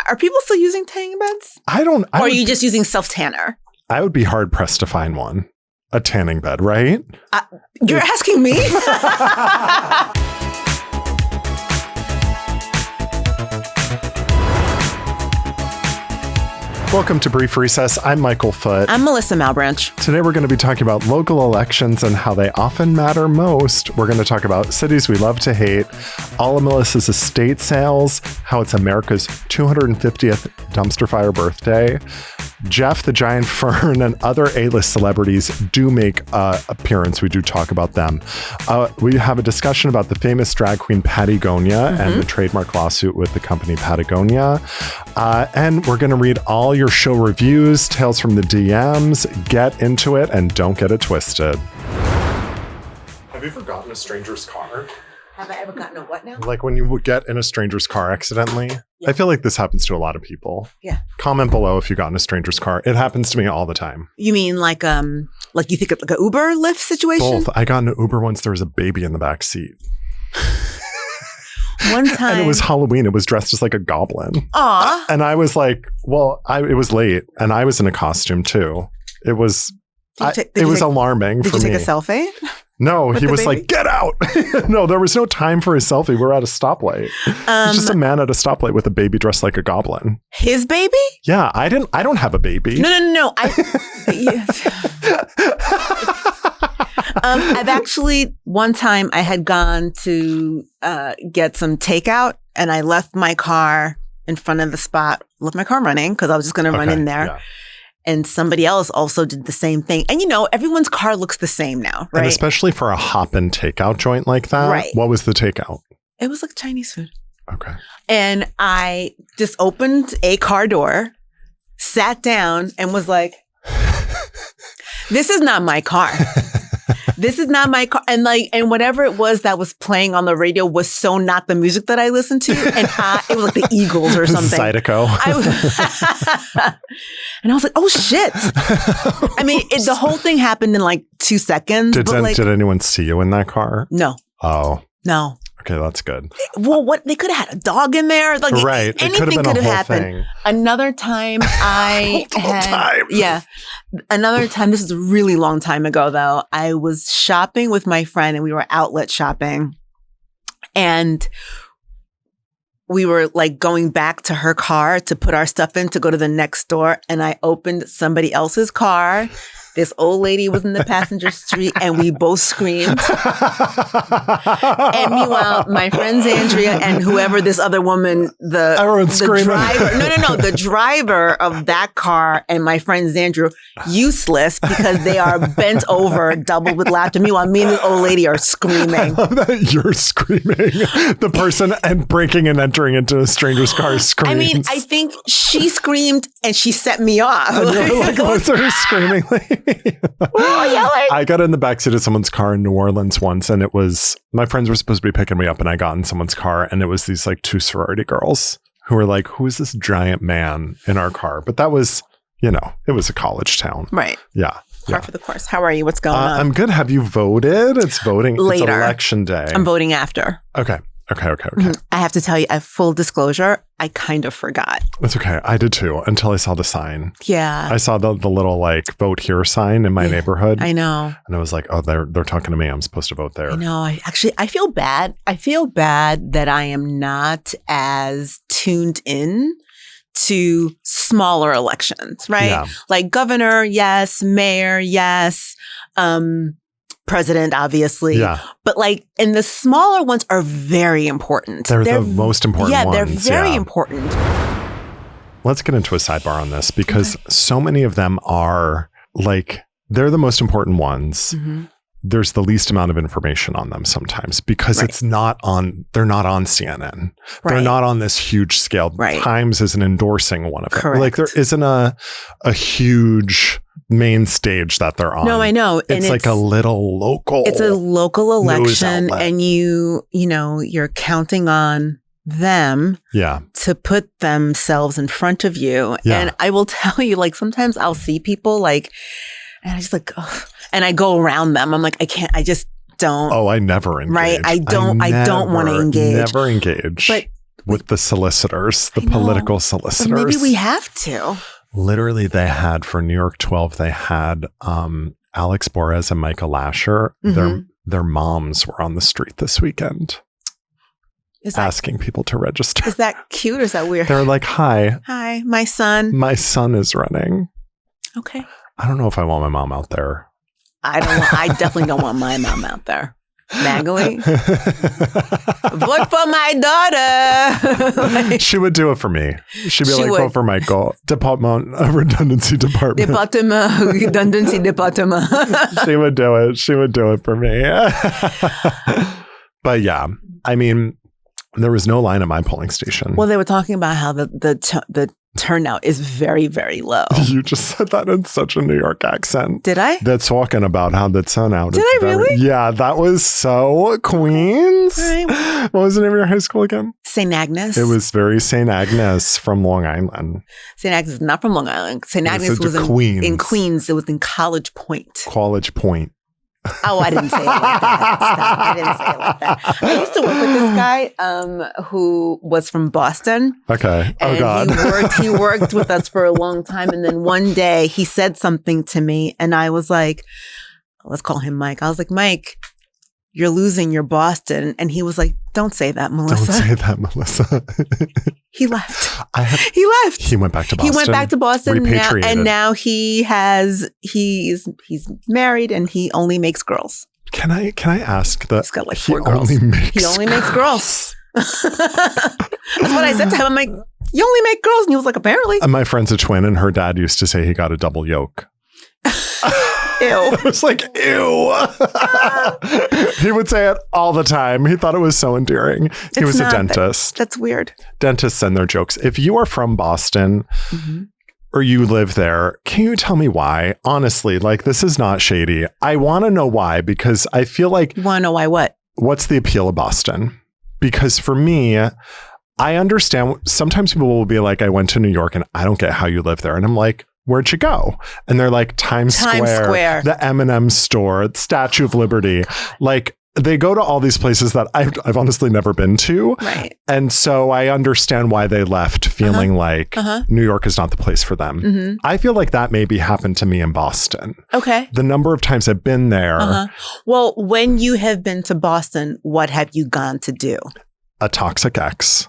Are people still using tanning beds? Or are you just using self-tanner? I would be hard pressed to find one. A tanning bed, right? You're asking me? Welcome to Brief Recess. I'm Michael Foote. I'm Mélissa Malebranche. Today we're going to be talking about local elections and how they often matter most. We're going to talk about cities we love to hate, all of Melissa's estate sales, how it's America's 250th dumpster fire birthday. Jeff the Giant Fern and other A-list celebrities do make appearance. We do talk about them. We have a discussion about the famous drag queen Pattie Gonia and the trademark lawsuit with the company Patagonia. And we're going to read all your show reviews, tales from the DMs. Get into it and don't get it twisted. Have you ever gotten a stranger's car? Have I ever gotten a what now? Like when you would get in a stranger's car accidentally? Yeah. I feel like this happens to a lot of people. Yeah. Comment below if you got in a stranger's car. It happens to me all the time. You mean like you think of like an Uber Lyft situation? Both. I got in an Uber once. There was a baby in the back seat. One time. And it was Halloween. It was dressed as like a goblin. Aw. And I was like, it was late and I was in a costume too. It was, alarming for me. Did you take a selfie? No, he was like, get out. No, there was no time for a selfie. We're at a stoplight. It's just a man at a stoplight with a baby dressed like a goblin. His baby? Yeah, I don't have a baby. No. I've actually, one time I had gone to get some takeout and I left my car in front of the spot, left my car running because I was just going to run in there. Yeah. And somebody else also did the same thing. And, everyone's car looks the same now, right? And especially for a hop-in takeout joint like that. Right. What was the takeout? It was like Chinese food. Okay. And I just opened a car door, sat down, and was like, this is not my car. This is not my car. And whatever it was that was playing on the radio was so not the music that I listened to. And it was like the Eagles or something. Zydeco. And I was like, oh shit. I mean, the whole thing happened in like 2 seconds. Did anyone see you in that car? No. Oh. No. Okay, that's good. Well, they could have had a dog in there. Like, right. Anything could have happened. Thing. Another time Another time, this is a really long time ago though, I was shopping with my friend and we were outlet shopping. And we were like going back to her car to put our stuff in to go to the next store. And I opened somebody else's car. This old lady was in the passenger seat and we both screamed. And meanwhile, my friends Andrea and whoever this other woman, the driver of that car and my friends Andrew, useless because they are bent over, doubled with laughter. Meanwhile, me and the old lady are screaming. You're screaming. The person and breaking and entering into a stranger's car screams. I mean, I think she screamed and she set me off. And you're like, what's her screaming? I got in the backseat of someone's car in New Orleans once, and it was my friends were supposed to be picking me up, and I got in someone's car, and it was these like two sorority girls who were like, "Who is this giant man in our car?" But that was, it was a college town, right? Yeah. Par for the course. How are you? What's going on? I'm good. Have you voted? It's voting later. It's election day. I'm voting after. Okay. Mm-hmm. I have to tell you, full disclosure, I kind of forgot. That's okay. I did too, until I saw the sign. Yeah. I saw the little like vote here sign in my neighborhood. I know. And I was like, oh, they're talking to me. I'm supposed to vote there. I know. I feel bad. I feel bad that I am not as tuned in to smaller elections, right? Yeah. Like governor, yes. Mayor, yes. President, obviously. Yeah. But and the smaller ones are very important. They're the most important ones. Yeah, they're very important. Let's get into a sidebar on this because so many of them are they're the most important ones. Mm-hmm. There's the least amount of information on them sometimes because they're not on CNN. Right. They're not on this huge scale. Right. Times isn't endorsing one of them. Correct. There isn't a huge main stage that they're on. No, I know. It's like a little local. It's a local election and you're counting on them to put themselves in front of you. Yeah. And I will tell you, sometimes I'll see people and I just and I go around them. I'm like, I just don't. Oh, I never engage. Right. I don't want to engage. Never engage. But with the solicitors, the political solicitors. But maybe we have to. Literally, they had for New York 12, they had Alex Borez and Micah Lasher. Their moms were on the street this weekend asking people to register. Is that cute or is that weird? They're like, hi, my son. My son is running. Okay. I don't know if I want my mom out there. I definitely don't want my mom out there. Magali, vote for my daughter. She would do it for me. She'd be like, vote for Michael. Redundancy department. Redundancy department. She would do it. She would do it for me. But yeah, I mean, there was no line at my polling station. Well, they were talking about how the turnout is very, very low. You just said that in such a New York accent. Did I? They're talking about how the turnout is. Did I really? Yeah, that was so Queens. Right. What was the name of your high school again? St. Agnes. It was very St. Agnes from Long Island. St. Agnes is not from Long Island. St. Agnes was in Queens. It was in College Point. College Point. Oh, I didn't say it like that. Stop. I didn't say it like that. I used to work with this guy who was from Boston. Okay. Oh, and God. He worked with us for a long time. And then one day he said something to me and I was like, let's call him Mike. I was like, Mike, you're losing your Boston. And he was like, don't say that, Mélissa. Don't say that, Mélissa. He left. He left. He went back to Boston. He went back to Boston now he's married and he only makes girls. Can I ask that? He's got like 4 girls. He only makes girls. That's what I said to him. I'm like, you only make girls? And he was like, apparently. My friend's a twin and her dad used to say he got a double yolk. Ew. I was like, ew. He would say it all the time. He thought it was so endearing. He was a dentist. That's weird. Dentists send their jokes. If you are from Boston or you live there, can you tell me why? Honestly, like, this is not shady. I want to know why, because I feel like... You want to know why what? What's the appeal of Boston? Because for me, I understand sometimes people will be like, I went to New York and I don't get how you live there. And I'm like, where'd you go? And they're like, Times Square, the M&M store, Statue of Liberty. Like, they go to all these places that I've honestly never been to. Right. And so I understand why they left feeling like New York is not the place for them. I feel like that maybe happened to me in Boston. Okay. The number of times I've been there. Well, when you have been to Boston, what have you gone to do? A toxic ex.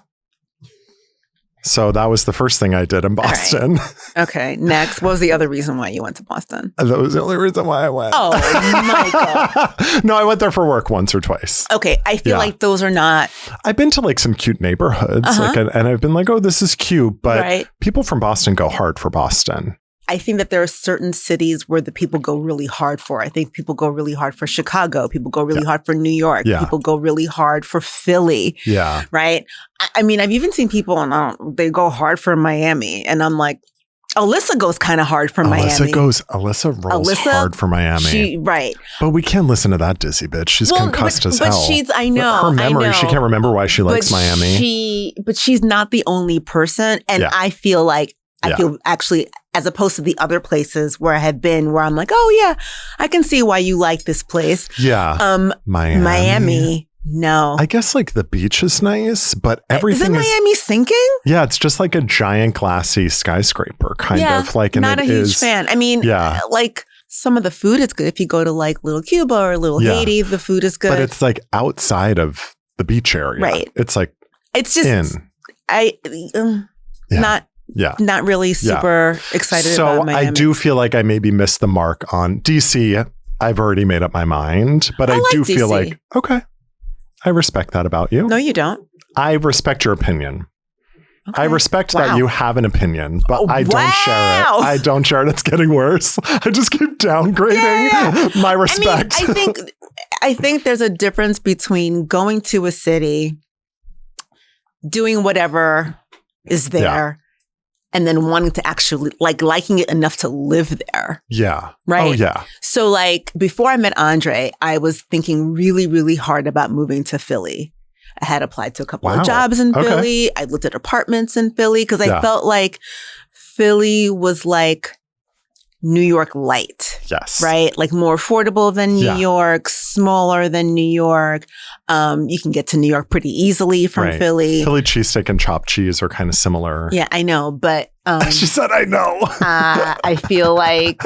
So that was the first thing I did in Boston. Right. Okay. Next. What was the other reason why you went to Boston? That was the only reason why I went. Oh, my God. No, I went there for work once or twice. Okay. I feel like those are not. I've been to like some cute neighborhoods and I've been like, oh, this is cute. But people from Boston go hard for Boston. I think that there are certain cities where the people go really hard for. I think people go really hard for Chicago. People go really hard for New York. People go really hard for Philly. Yeah. Right? I mean, I've even seen people, and they go hard for Miami. And I'm like, Alyssa goes kind of hard for Miami. Alyssa rolls hard for Miami. Right. But we can't listen to that dizzy bitch. She's concussed as hell. But I know. Her memory, she can't remember why she likes Miami. But she's not the only person. And I feel like, I feel actually, as opposed to the other places where I have been, where I'm like, oh yeah, I can see why you like this place. Yeah. Miami, no. I guess like the beach is nice, but everything Isn't Miami sinking? Yeah, it's just like a giant glassy skyscraper kind of like. And not a huge fan. I mean, like some of the food is good. If you go to like Little Cuba or Little Haiti, the food is good. But it's like outside of the beach area. Right. It's like, it's just, not really super excited about Miami. I do feel like I maybe missed the mark on DC. I've already made up my mind, but I do feel like, okay, I respect that about you. No, you don't. I respect your opinion. Okay. I respect that you have an opinion, but I don't share it. I don't share it. It's getting worse. I just keep downgrading my respect. I mean, I think there's a difference between going to a city, doing whatever is there, and then wanting to actually liking it enough to live there. Yeah. Right. Oh, yeah. So like before I met Andre, I was thinking really, really hard about moving to Philly. I had applied to a couple of jobs in Philly. I looked at apartments in Philly because I felt like Philly was like New York light. Yes. Right? Like more affordable than New York, smaller than New York. You can get to New York pretty easily from Philly. Philly cheesesteak and chopped cheese are kind of similar. Yeah, I know. But she said, I know. I feel like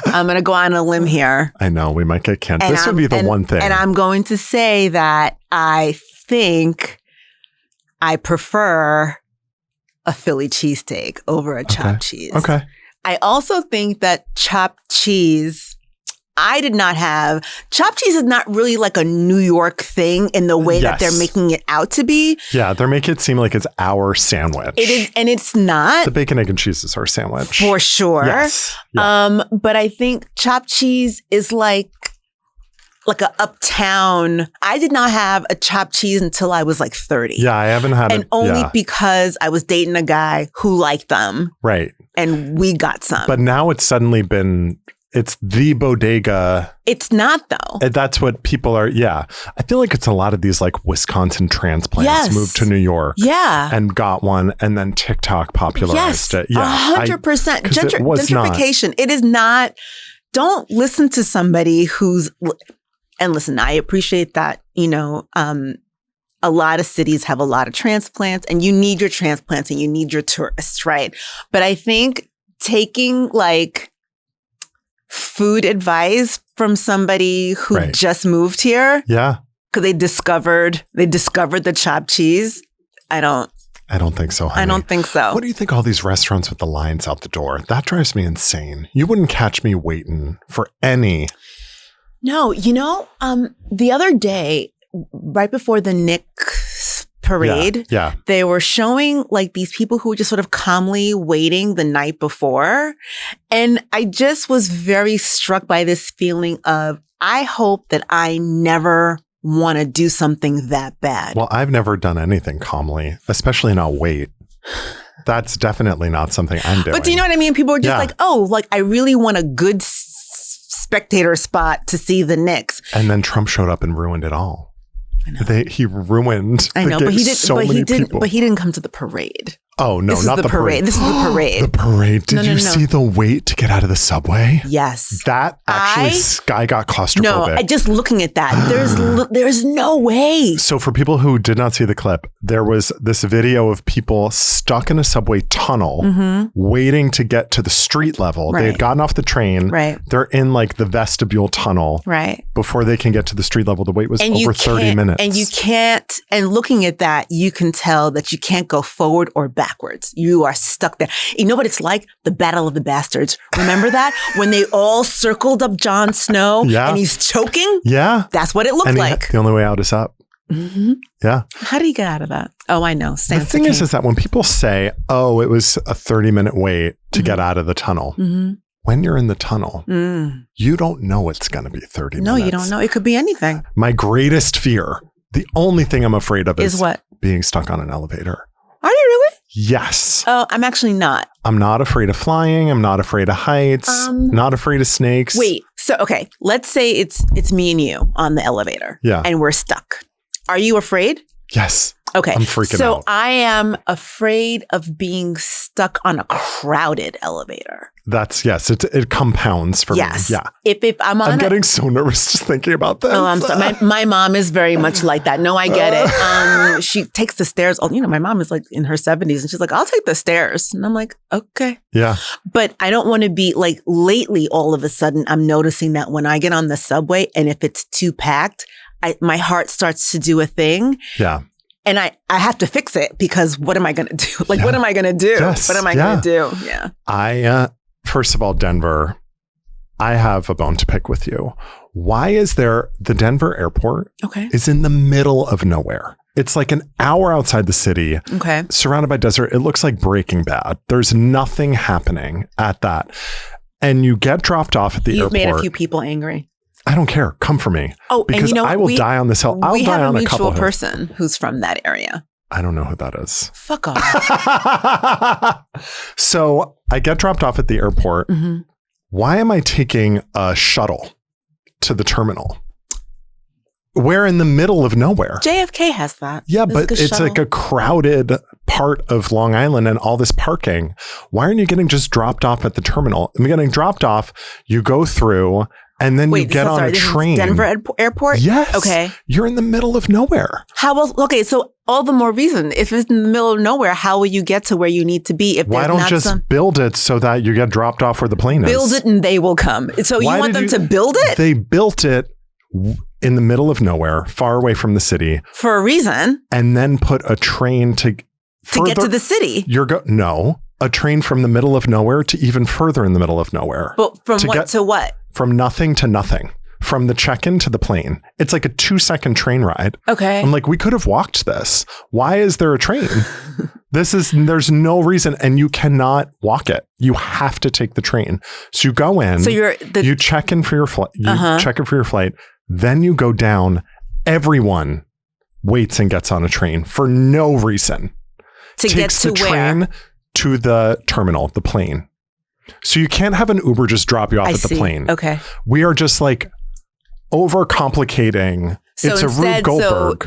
I'm going to go on a limb here. I know. We might get canceled. This would be the one thing. And I'm going to say that I think I prefer a Philly cheesesteak over a chopped cheese. Okay. I also think that chopped cheese, I did not have. Chopped cheese is not really like a New York thing in the way that they're making it out to be. Yeah, they're making it seem like it's our sandwich. It is, and it's not. The bacon, egg, and cheese is our sandwich. For sure. Yes. Yeah. But I think chopped cheese is like a uptown. I did not have a chopped cheese until I was like 30. Yeah, I haven't had it. And only because I was dating a guy who liked them. Right. And we got some. But now it's suddenly been, it's the bodega. It's not though. That's what people are. Yeah. I feel like it's a lot of these like Wisconsin transplants moved to New York. Yeah. And got one and then TikTok popularized it. Yeah. 100%. Gentrification. It is not. Don't listen to somebody who's. And listen, I appreciate that, a lot of cities have a lot of transplants and you need your transplants and you need your tourists, right? But I think taking like food advice from somebody who just moved here. Yeah. Because they discovered the chopped cheese. I don't think so, honey. I don't think so. What do you think all these restaurants with the lines out the door? That drives me insane. You wouldn't catch me waiting for any. No, the other day, right before the Knicks parade, they were showing like these people who were just sort of calmly waiting the night before. And I just was very struck by this feeling of, I hope that I never want to do something that bad. Well, I've never done anything calmly, especially not wait. That's definitely not something I'm doing. But do you know what I mean? People are just like, oh, like I really want a good spectator spot to see the Knicks. And then Trump showed up and ruined it all. I know. He ruined. I know, but he did. People. But he didn't come to the parade. Oh no, not the parade. This is the parade. The parade. Did you see the wait to get out of the subway? Yes. That actually, I got claustrophobic. No, just looking at that, there's no way. So for people who did not see the clip, there was this video of people stuck in a subway tunnel waiting to get to the street level. They had gotten off the train. Right. They're in like the vestibule tunnel. Right. Before they can get to the street level. The wait was over 30 minutes. And you can't, and looking at that, you can tell that you can't go forward or backwards. You are stuck there. You know what it's like? The Battle of the Bastards. Remember that? When they all circled up Jon Snow and he's choking? Yeah. That's what it looked like. The only way out is up. Mm-hmm. Yeah. How do you get out of that? Oh, I know. The thing is that when people say, oh, it was a 30-minute wait to get out of the tunnel. When you're in the tunnel, you don't know it's going to be 30 minutes. No, you don't know. It could be anything. My greatest fear, the only thing I'm afraid of is what? Being stuck on an elevator. Are you really? Yes. Oh, I'm actually not. I'm not afraid of flying. I'm not afraid of heights. Not afraid of snakes. Wait. So, okay. Let's say it's me and you on the elevator. Yeah. And we're stuck. Are you afraid? Yes. Okay. I'm freaking out. So I am afraid of being stuck on a crowded elevator. Yes. It compounds for me. Yeah. If I'm getting so nervous just thinking about this. Oh, I'm sorry. My mom is very much like that. No, I get it. She takes the stairs. My mom is like in her 70s and she's like, I'll take the stairs. And I'm like, okay. Yeah. But I don't want to be like lately, all of a sudden, I'm noticing that when I get on the subway and if it's too packed, my heart starts to do a thing. Yeah. And I have to fix it because what am I going to do? Like, what am I going to do? Yes. What am I going to do? Yeah. First of all, Denver, I have a bone to pick with you. Why is the Denver airport is in the middle of nowhere? It's like an hour outside the city, surrounded by desert. It looks like Breaking Bad. There's nothing happening at that. And you get dropped off at the airport. You've made a few people angry. I don't care. Come for me. Oh, because I will die on this hill. I'll die on a couple hills. We have a mutual person who's from that area. I don't know who that is. Fuck off. So I get dropped off at the airport. Why am I taking a shuttle to the terminal? We're in the middle of nowhere. JFK has that. Yeah, but it's like a crowded part of Long Island and all this parking. Why aren't you getting just dropped off at the terminal? And getting dropped off, you go through and then you get on a train. Denver Airport? Yes. Okay. You're in the middle of nowhere. How else? Okay, so all the more reason. If it's in the middle of nowhere, how will you get to where you need to be? If why don't just build it so that you get dropped off where the plane is? Build it and they will come. So you want them to build it? They built it in the middle of nowhere, far away from the city. For a reason. And then put a train to get to the city. No, a train from the middle of nowhere to even further in the middle of nowhere. But from what to what? From nothing to nothing. From the check-in to the plane. It's like a 2-second train ride. Okay. I'm like, we could have walked this. Why is there a train? There's no reason. And you cannot walk it. You have to take the train. So you go in. So you check in for your flight. Check in for your flight. Then you go down. Everyone waits and gets on a train for no reason. Takes the train to the terminal, the plane. So you can't have an Uber just drop you off at the plane. Okay. We are just like overcomplicating. It's a Rube Goldberg.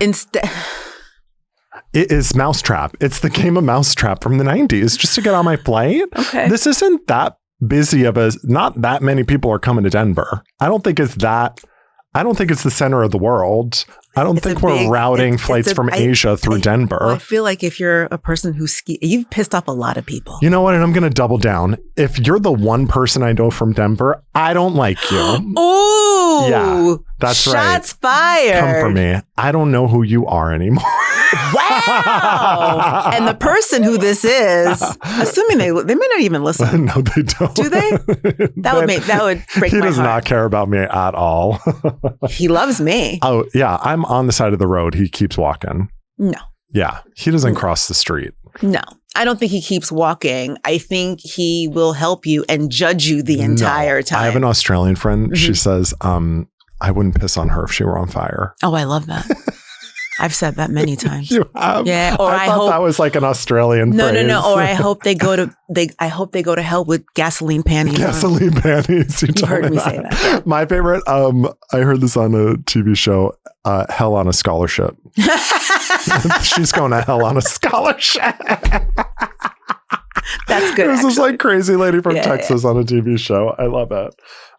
It is Mousetrap. It's the game of Mousetrap from the 90s just to get on my flight. Okay. This isn't that busy not that many people are coming to Denver. I don't think it's the center of the world. I don't think we're routing flights from Asia through Denver. Well, I feel like if you're a person who you've pissed off a lot of people. You know what? And I'm going to double down. If you're the one person I know from Denver, I don't like you. Ooh. Yeah, that's right. Shots fired. Come for me. I don't know who you are anymore. Wow. And the person who this is, assuming they may not even listen. No, they don't. Do they? That would break my heart. He does not care about me at all. He loves me. Oh, yeah. I'm on the side of the road. He keeps walking. No. Yeah. He doesn't cross the street. No. I don't think he keeps walking. I think he will help you and judge you the entire time. I have an Australian friend. Mm-hmm. She says, I wouldn't piss on her if she were on fire. Oh, I love that. I've said that many times. You have? Yeah. Or I thought that was like an Australian phrase. No. Or I hope they go to hell with gasoline panties. Gasoline panties. You heard me say that. Yeah. My favorite. I heard this on a TV show. Hell on a Scholarship. She's going to hell on a scholarship. That's good. There's this like crazy lady from Texas on a TV show. I love it.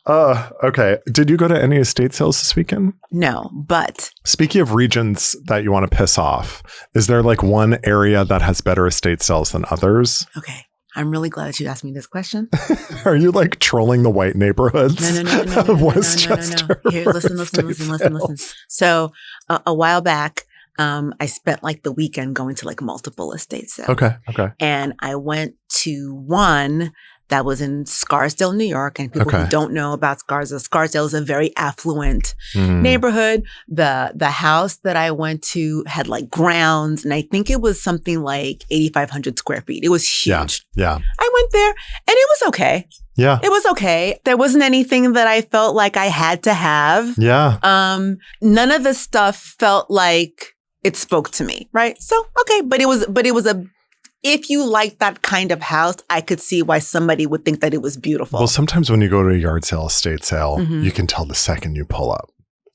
Okay. Did you go to any estate sales this weekend? No, but speaking of regions that you want to piss off, is there like one area that has better estate sales than others? Okay. I'm really glad that you asked me this question. Are you like trolling the white neighborhoods of Westchester? No. Here, listen. So a while back, I spent like the weekend going to like multiple estate sales. Okay. And I went to one that was in Scarsdale, New York. And people who don't know about Scarsdale is a very affluent neighborhood. The house that I went to had like grounds, and I think it was something like 8,500 square feet. It was huge. Yeah. I went there and it was okay. Yeah. It was okay. There wasn't anything that I felt like I had to have. Yeah. None of the stuff felt like it spoke to me. Right. So, okay. But it was if you like that kind of house, I could see why somebody would think that it was beautiful. Well, sometimes when you go to a yard sale, estate sale, you can tell the second you pull up,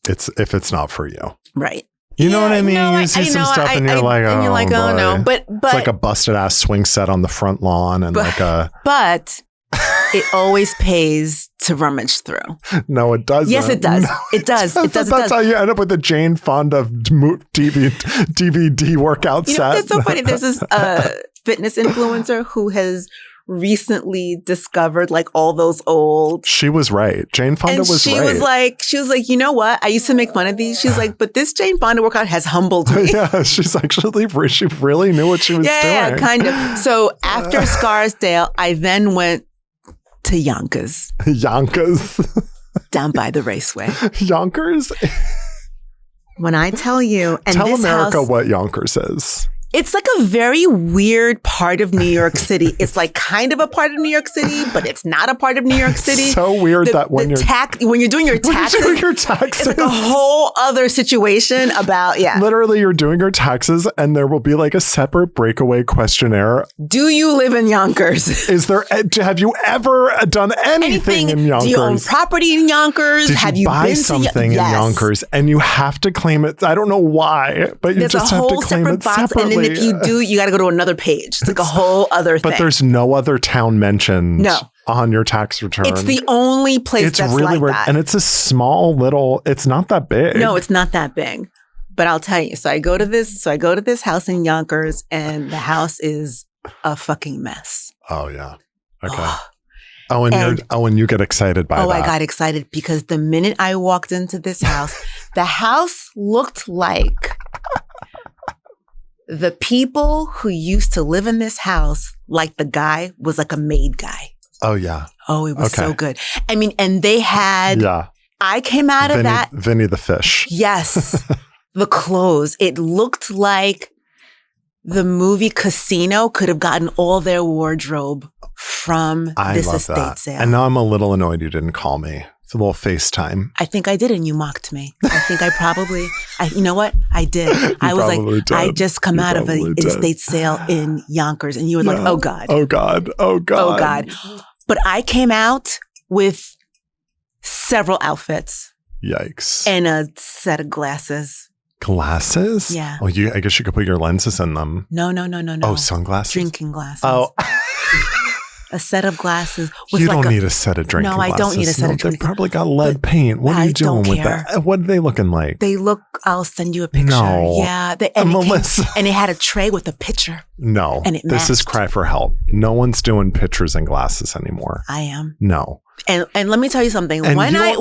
if it's not for you. Right. You know what I mean? You see some stuff and you're like, oh no. But it's like a busted ass swing set on the front lawn and But it always pays to rummage through. No, it doesn't. Yes, it does. It does. That's how you end up with a Jane Fonda DVD workout set. It's so funny. There's this fitness influencer who has recently discovered like all those old. She was right. Jane Fonda was right. She was like, you know what? I used to make fun of these. She's like, but this Jane Fonda workout has humbled me. Yeah, she really knew what she was doing. Yeah, kind of. So after Scarsdale, I then went to Yonkers. Down by the raceway. Yonkers? When I tell you, and tell this America house, what Yonkers is. It's like a very weird part of New York City. It's like kind of a part of New York City, but it's not a part of New York City. So weird that when you're doing your taxes, it's like a whole other situation about, literally you're doing your taxes and there will be like a separate breakaway questionnaire. Do you live in Yonkers? Have you ever done anything in Yonkers? Do you own property in Yonkers? Have you buy something in Yonkers? And you have to claim it. I don't know why, but you just have to claim it separately. And if you do, you got to go to another page. It's like a whole other thing. But there's no other town mentioned on your tax return. It's the only place that's really like weird. that. And it's a small little, it's not that big. No, it's not that big. But I'll tell you. So I go to this house in Yonkers, and the house is a fucking mess. Oh, yeah. Okay. And you get excited by that. Oh, I got excited because the minute I walked into this house, the house looked like the people who used to live in this house, like the guy was like a maid guy. Oh, yeah. Oh, it was so good. I mean, and they had, I came out of that. Vinny the fish. Yes. The clothes. It looked like the movie Casino could have gotten all their wardrobe from this estate sale. And now I'm a little annoyed you didn't call me. It's a little FaceTime. I think I did, and you mocked me. I think I probably, you know what? I did. I was like, I just come out of an estate sale in Yonkers, and you were like, oh God. Oh God. Oh God. Oh God. But I came out with several outfits. Yikes. And a set of glasses. Glasses? Yeah. Oh, I guess you could put your lenses in them. No. Oh, sunglasses? Drinking glasses. Oh. A set of glasses. You don't need a set of drinking glasses. No, I don't need a set of drinking glasses. They probably got lead paint. What are you doing with that? What are they looking like? They look, I'll send you a picture. No. Yeah. Melissa. And it had a tray with a picture. No. And it matched. This is cry for help. No one's doing pictures and glasses anymore. I am. No. And let me tell you something. And when I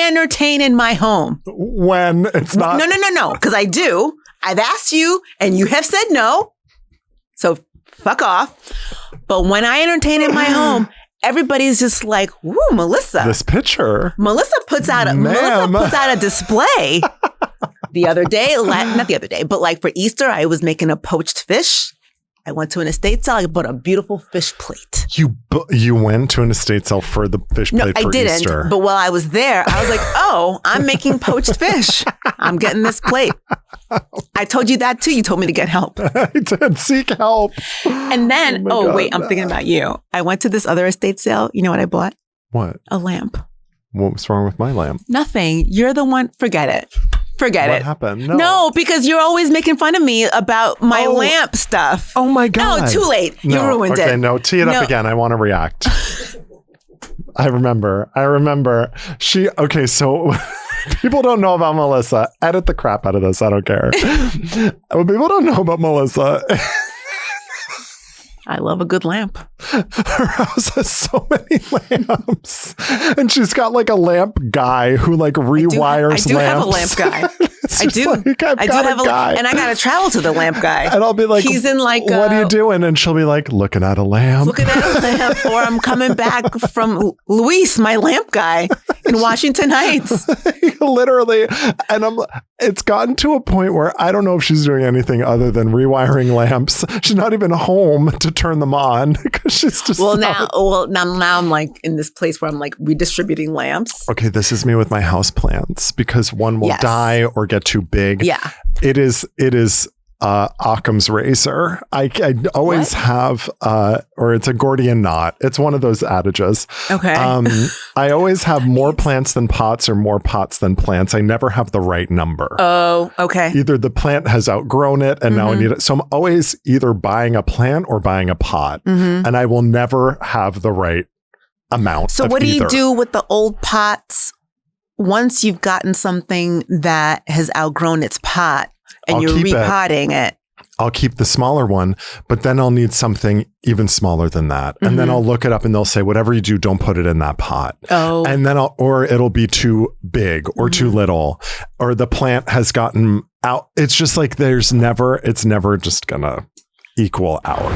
entertain in my home. When it's not. No. Because I do. I've asked you and you have said no. So fuck off. But when I entertain in my home, everybody's just like, "Ooh, Mélissa." This picture. Mélissa puts out a display. Not the other day, but like for Easter, I was making a poached fish. I went to an estate sale. I bought a beautiful fish plate. You went to an estate sale for the fish plate for Easter? No, I didn't. But while I was there, I was like, oh, I'm making poached fish. I'm getting this plate. I told you that too. You told me to get help. I did. Seek help. And then, wait, I'm thinking about you. I went to this other estate sale. You know what I bought? What? A lamp. What was wrong with my lamp? Nothing. You're the one. Forget it. What happened? No, because you're always making fun of me about my lamp stuff. Oh my God. No, too late. You ruined it. Okay, no, tee it up again. I want to react. I remember. So people don't know about Mélissa. Edit the crap out of this. I don't care. What people don't know about Mélissa. I love a good lamp. Her house has so many lamps. And she's got like a lamp guy who like rewires lamps. I do have a lamp guy. I do have a guy. And I got to travel to the lamp guy. And I'll be like, he's in like, what are you doing? And she'll be like, looking at a lamp. Or I'm coming back from Luis, my lamp guy in Washington Heights. Literally. And it's gotten to a point where I don't know if she's doing anything other than rewiring lamps. She's not even home to turn them on because she's just now I'm like in this place where I'm like redistributing lamps. Okay, this is me with my house plants because one will die or get too big. Yeah, it is Occam's razor. I always have, or it's a Gordian knot. It's one of those adages. Okay. I always have more plants than pots or more pots than plants. I never have the right number. Oh, okay. Either the plant has outgrown it and now I need it. So I'm always either buying a plant or buying a pot. And I will never have the right amount. So what do you do with the old pots once you've gotten something that has outgrown its pot? And you're repotting it. I'll keep the smaller one, but then I'll need something even smaller than that. And then I'll look it up and they'll say, whatever you do, don't put it in that pot. Oh. And then or it'll be too big or too little, or the plant has gotten out. It's just like it's never just gonna equal out.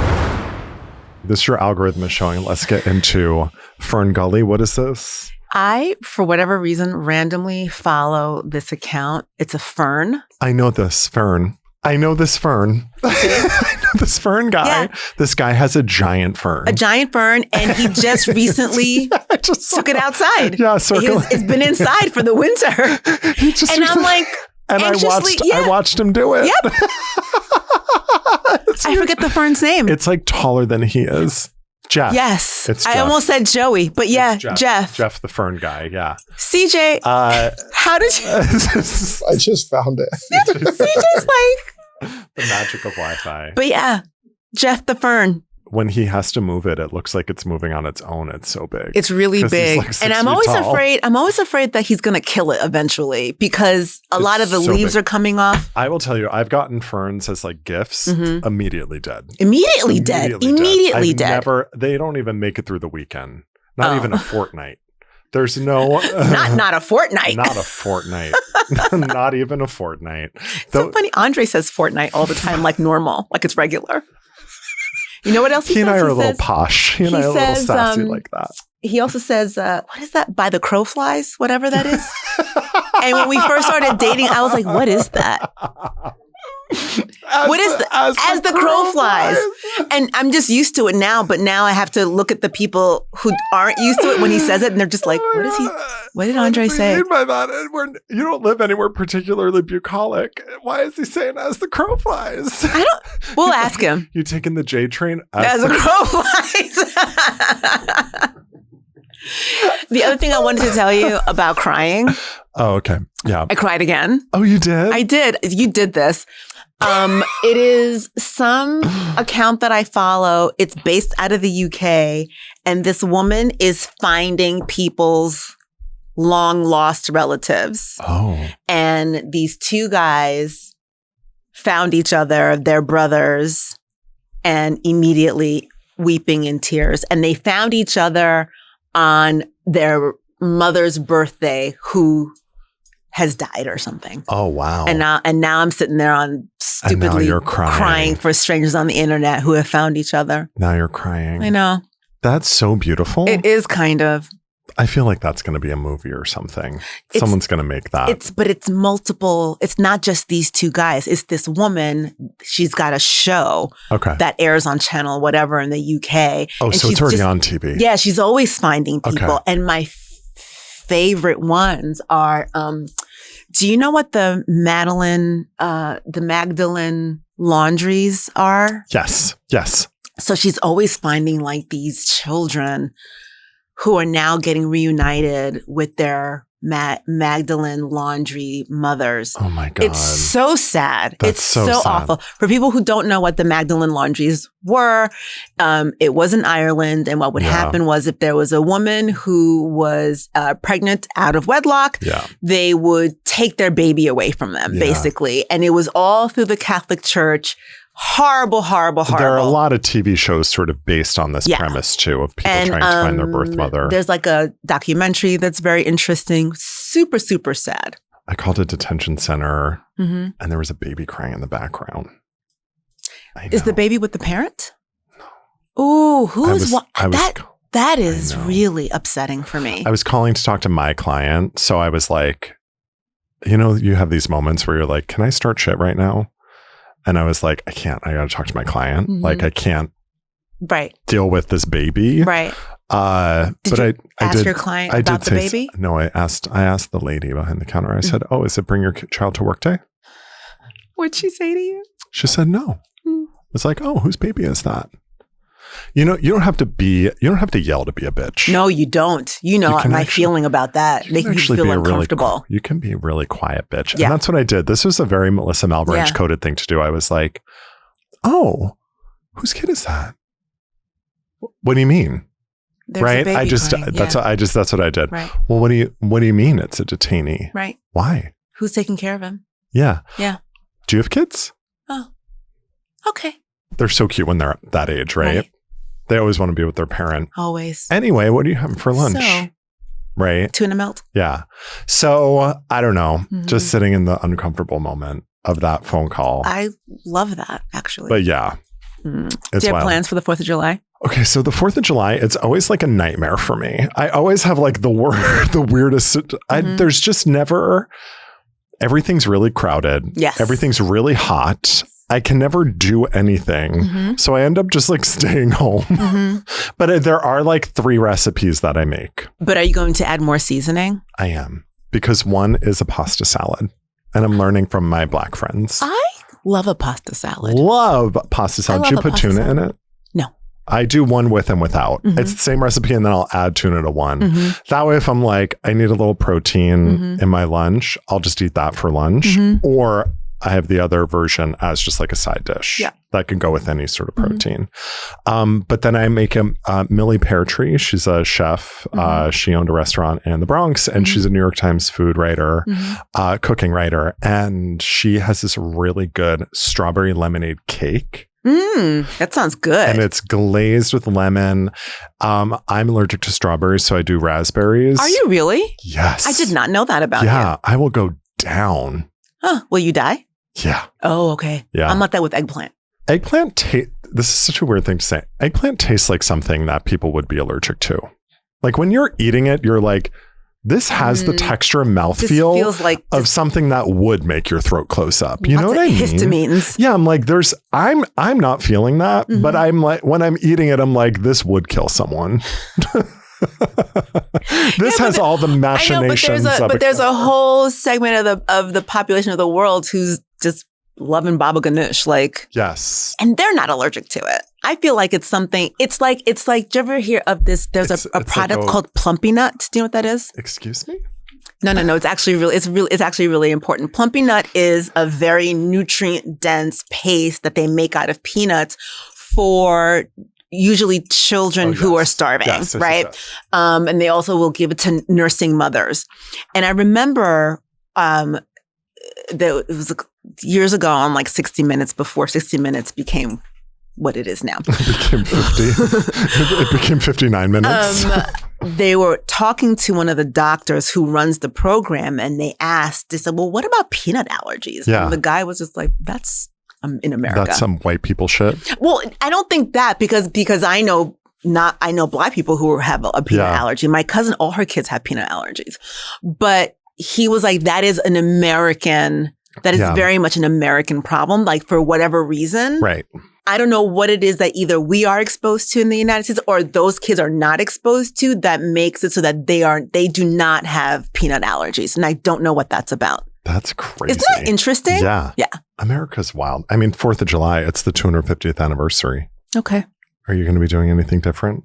This your algorithm is showing. Let's get into Fern Gully. What is this? I, for whatever reason, randomly follow this account. It's a fern. I know this fern. I know this fern guy. Yeah. This guy has a giant fern. A giant fern, and he just recently took it outside. Yeah, it's been inside for the winter. I'm like, and I watched him do it. Yep. I forget the fern's name. It's like taller than he is. Jeff. Yes. It's I almost said Joey, but yeah, Jeff. Jeff the fern guy, yeah. CJ, how did you... I just found it. CJ's like, The magic of Wi-Fi. But yeah, Jeff the Fern. When he has to move it, it looks like it's moving on its own. It's so big. It's really big. Like and I'm always afraid that he's going to kill it eventually because a lot of the leaves are coming off. I will tell you, I've gotten ferns as like gifts, immediately dead. Immediately dead. They don't even make it through the weekend. Not even a fortnight. There's no... not a fortnight. Not a fortnight. Not even a fortnight. It's so funny. Andre says fortnight all the time, like normal, like it's regular. You know what else he says? He and I are a little posh. He and I are a little sassy like that. He also says, what is that? By the crow flies, whatever that is. And when we first started dating, I was like, what is that? As the crow flies. And I'm just used to it now, but now I have to look at the people who aren't used to it when he says it, and they're just like, what did Andre say? By that? You don't live anywhere particularly bucolic. Why is he saying as the crow flies? We'll ask him. You taking the J train? As the crow flies. The other thing I wanted to tell you about crying. Oh, okay. Yeah. I cried again. Oh, you did? I did. You did this. It is some account that I follow. It's based out of the UK. And this woman is finding people's long lost relatives. Oh. And these two guys found each other, their brothers, and immediately weeping in tears. And they found each other on their mother's birthday, who has died or something. Oh, wow. And now I'm sitting there on stupidly crying for strangers on the internet who have found each other. Now you're crying. I know. That's so beautiful. It is kind of. I feel like that's going to be a movie or something. Someone's going to make that. But it's multiple. It's not just these two guys. It's this woman. She's got a show that airs on channel whatever in the UK. Oh, so it's already on TV. Yeah, she's always finding people. Okay. And my favorite ones are, do you know what the Magdalene laundries are? Yes. Yes. So she's always finding like these children who are now getting reunited with their Magdalene laundry mothers. Oh my God. It's so sad. That's so sad. Awful. For people who don't know what the Magdalene laundries were, it was in Ireland. And what would happen was if there was a woman who was pregnant out of wedlock, they would take their baby away from them, basically. And it was all through the Catholic Church. Horrible. There are a lot of TV shows sort of based on this premise too, of people trying to find their birth mother. There's like a documentary that's very interesting. Super, super sad. I called a detention center and there was a baby crying in the background. Is the baby with the parent? No. Ooh, that is really upsetting for me. I was calling to talk to my client. So I was like, you have these moments where you're like, can I start shit right now? And I was like, I can't. I got to talk to my client. Like, I can't deal with this baby. Right. Did you ask your client about the baby? No, I asked the lady behind the counter. I said, oh, is it bring your child to work day? What'd she say to you? She said, no. It's like, oh, whose baby is that? You don't have to yell to be a bitch. No, you don't. My feeling about that. Make me feel uncomfortable. You can be a really quiet bitch. Yeah. And that's what I did. This was a very Mélissa Malebranche coded thing to do. I was like, oh, whose kid is that? What do you mean? There's right? A baby that's what I did. Right. Well, what do you mean it's a detainee? Right. Why? Who's taking care of him? Yeah. Yeah. Do you have kids? Oh. Okay. They're so cute when they're that age, right? They always want to be with their parent. Always. Anyway, what are you having for lunch? Right? Tuna melt. Yeah. So, I don't know. Just sitting in the uncomfortable moment of that phone call. I love that, actually. But yeah. Do you have plans for the 4th of July? Okay, so the 4th of July, it's always like a nightmare for me. I always have like the weirdest. There's just never. Everything's really crowded. Yes. Everything's really hot. I can never do anything. So I end up just like staying home. But there are like 3 recipes that I make. But are you going to add more seasoning? I am. Because one is a pasta salad. And I'm learning from my Black friends. I love a pasta salad. Love pasta salad. Do you put tuna in it? No. I do one with and without. It's the same recipe and then I'll add tuna to one. That way if I'm like, I need a little protein in my lunch, I'll just eat that for lunch. Or I have the other version as just like a side dish that can go with any sort of protein. But then I make Millie Peartree. She's a chef. She owned a restaurant in the Bronx, and she's a New York Times food writer, cooking writer. And she has this really good strawberry lemonade cake. That sounds good. And it's glazed with lemon. I'm allergic to strawberries, so I do raspberries. Are you really? Yes. I did not know that about you. Yeah, I will go down. Huh. Will you die? Yeah. Oh, okay. Yeah. I'm like that with eggplant. This is such a weird thing to say. Eggplant tastes like something that people would be allergic to. Like when you're eating it, you're like, this has the texture and mouthfeel like of something that would make your throat close up. You know what I mean? Histamines. Yeah, I'm like, I'm not feeling that, but I'm like, when I'm eating it, I'm like, this would kill someone. This has all the machinations. But there's a whole segment of the population of the world who's just loving baba ganoush, like, yes, and they're not allergic to it. I feel like it's something. It's like. Do you ever hear of this? There's a product like called Plumpy Nut. Do you know what that is? Excuse me? No. It's actually really. It's actually really important. Plumpy Nut is a very nutrient dense paste that they make out of peanuts for usually children who are starving, right? Yes. And they also will give it to nursing mothers. And I remember it was years ago on like 60 Minutes, before 60 Minutes became what it is now. It became 50. It became 59 minutes. They were talking to one of the doctors who runs the program, and they said, well, what about peanut allergies? Yeah. And the guy was just like, that's in America. That's some white people shit. Well, I don't think that because I know Black people who have a peanut allergy. My cousin, all her kids have peanut allergies. But he was like, that is very much an American problem, like for whatever reason. Right. I don't know what it is that either we are exposed to in the United States or those kids are not exposed to that makes it so that they do not have peanut allergies. And I don't know what that's about. That's crazy. Isn't that interesting? Yeah. Yeah. America's wild. I mean, 4th of July, it's the 250th anniversary. Okay. Are you going to be doing anything different?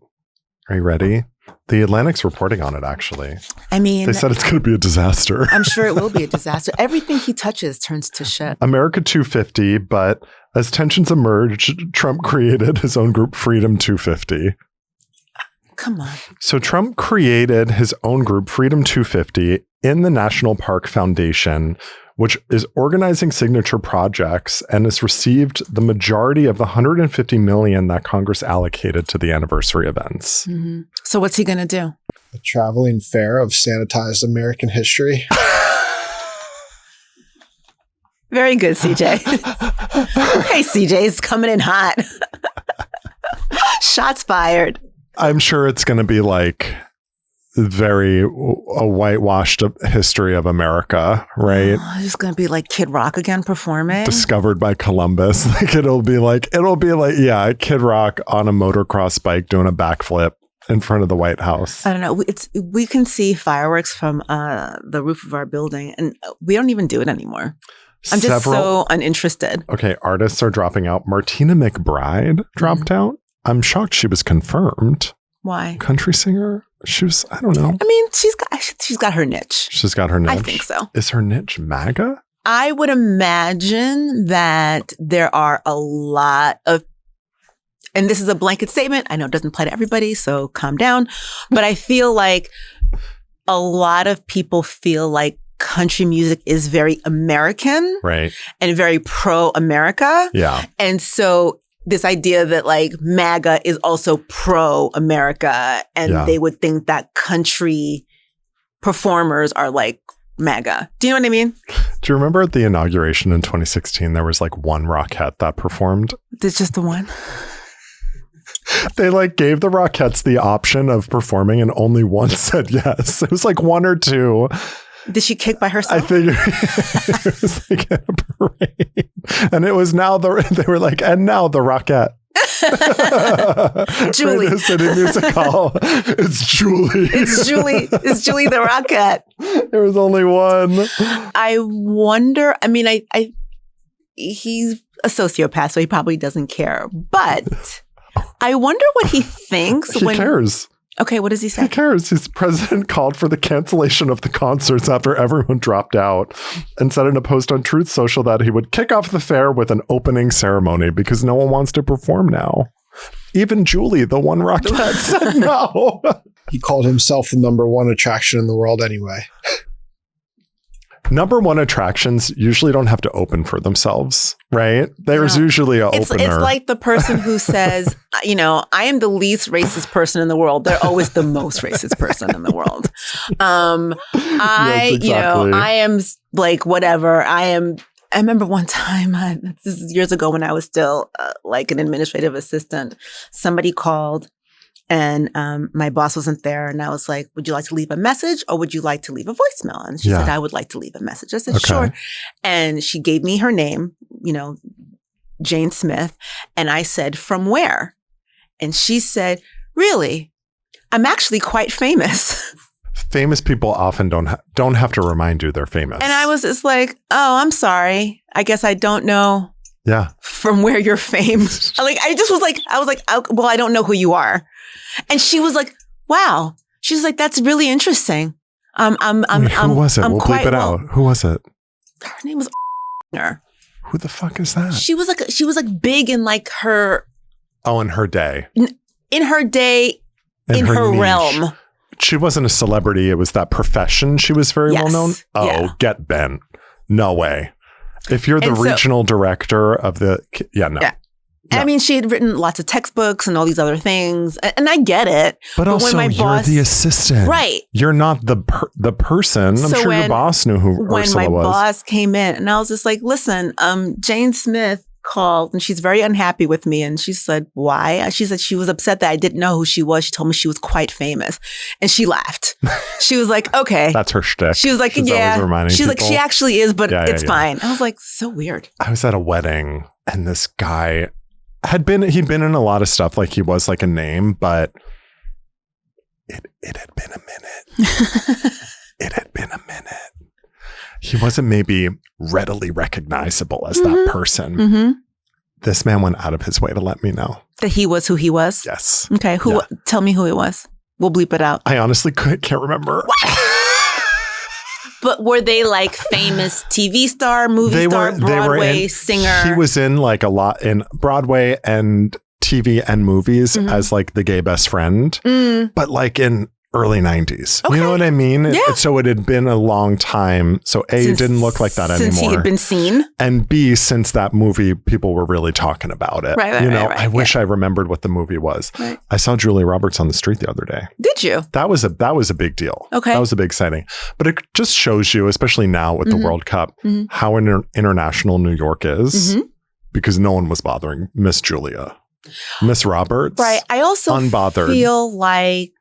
Are you ready? The Atlantic's reporting on it, actually. I mean, they said it's going to be a disaster. I'm sure it will be a disaster. Everything he touches turns to shit. America 250, but as tensions emerged, Trump created his own group, Freedom 250. Come on. So Trump created his own group, Freedom 250, in the National Park Foundation, which is organizing signature projects and has received the majority of the $150 million that Congress allocated to the anniversary events. Mm-hmm. So what's he going to do? A traveling fair of sanitized American history. Very good, CJ. Hey, CJ's coming in hot. Shots fired. I'm sure it's going to be like a whitewashed history of America, right? Oh, it's going to be like Kid Rock again performing. Discovered by Columbus. Like it'll be like, Kid Rock on a motocross bike doing a backflip in front of the White House. I don't know. We can see fireworks from the roof of our building, and we don't even do it anymore. I'm just so uninterested. Okay, artists are dropping out. Martina McBride dropped out. I'm shocked she was confirmed. Why? Country singer? She was, I don't know. I mean, she's got her niche. She's got her niche. I think so. Is her niche MAGA? I would imagine that there are a lot of, and this is a blanket statement. I know it doesn't apply to everybody, so calm down. But I feel like a lot of people feel like country music is very American. Right. And very pro-America. Yeah. And so this idea that like MAGA is also pro-America, and they would think that country performers are like MAGA. Do you know what I mean? Do you remember at the inauguration in 2016, there was like one Rockette that performed? It's just the one? They like gave the Rockettes the option of performing and only one said yes. It was like one or two. Did she kick by herself? I figured it was like in a parade. And it was they were like, and now the Rockette. Julie. Radio City Music Hall. It's Julie. It's Julie the Rockette. There was only one. I wonder, I mean, he's a sociopath, so he probably doesn't care. But I wonder what he thinks He cares. Okay, what does he say? Who cares? His president called for the cancellation of the concerts after everyone dropped out and said in a post on Truth Social that he would kick off the fair with an opening ceremony because no one wants to perform now. Even Julie, the one Rockette, said no. He called himself the number one attraction in the world anyway. Number one attractions usually don't have to open for themselves, right? There's usually an opener. It's like the person who says, I am the least racist person in the world. They're always the most racist person in the world. Yes, exactly. I am like whatever. I remember one time, this is years ago when I was still like an administrative assistant, somebody called. And my boss wasn't there. And I was like, would you like to leave a message or would you like to leave a voicemail? And she said, I would like to leave a message. I said, sure. And she gave me her name, Jane Smith. And I said, from where? And she said, really? I'm actually quite famous. Famous people often don't have to remind you they're famous. And I was just like, oh, I'm sorry. I guess I don't know. Yeah. From where you're famed. I was like, well, I don't know who you are. And she was like, wow. She's like, that's really interesting. Who was it? We'll bleep it out. Who was it? Her name was Who the fuck is that? She was like big in like her. Oh, in her day. In her day, in her realm. She wasn't a celebrity. It was that profession. She was very well known. Oh, get bent. No way. If you're the regional director of the, no. I mean, she had written lots of textbooks and all these other things, and I get it. But also, when you're the assistant, right? You're not the person. I'm sure your boss knew who Ursula was. When my boss came in, and I was just like, "Listen, Jane Smith called, and she's very unhappy with me." And she said, "Why?" She said she was upset that I didn't know who she was. She told me she was quite famous, and she laughed. She was like, "Okay, that's her shtick." She was like, "She's like, she actually is, but it's fine." I was like, "So weird." I was at a wedding, and this guy. He'd been in a lot of stuff, like he was like a name, but it had been a minute. It had been a minute. He wasn't maybe readily recognizable as that person. Mm-hmm. This man went out of his way to let me know. That he was who he was? Yes. Okay. Tell me who it was. We'll bleep it out. I honestly can't remember. But were they like famous TV star, movie star, Broadway singer? He was in like a lot in Broadway and TV and movies as like the gay best friend, but like in early 90s. Okay. You know what I mean? Yeah. So it had been a long time. So A, it didn't look like that anymore. Since he had been seen. And B, since that movie, people were really talking about it. Right, I wish I remembered what the movie was. Right. I saw Julia Roberts on the street the other day. Did you? That was a big deal. Okay. That was a big sighting. But it just shows you, especially now with the World Cup, how international New York is, because no one was bothering Miss Julia. Miss Roberts. Right. I also unbothered. Feel like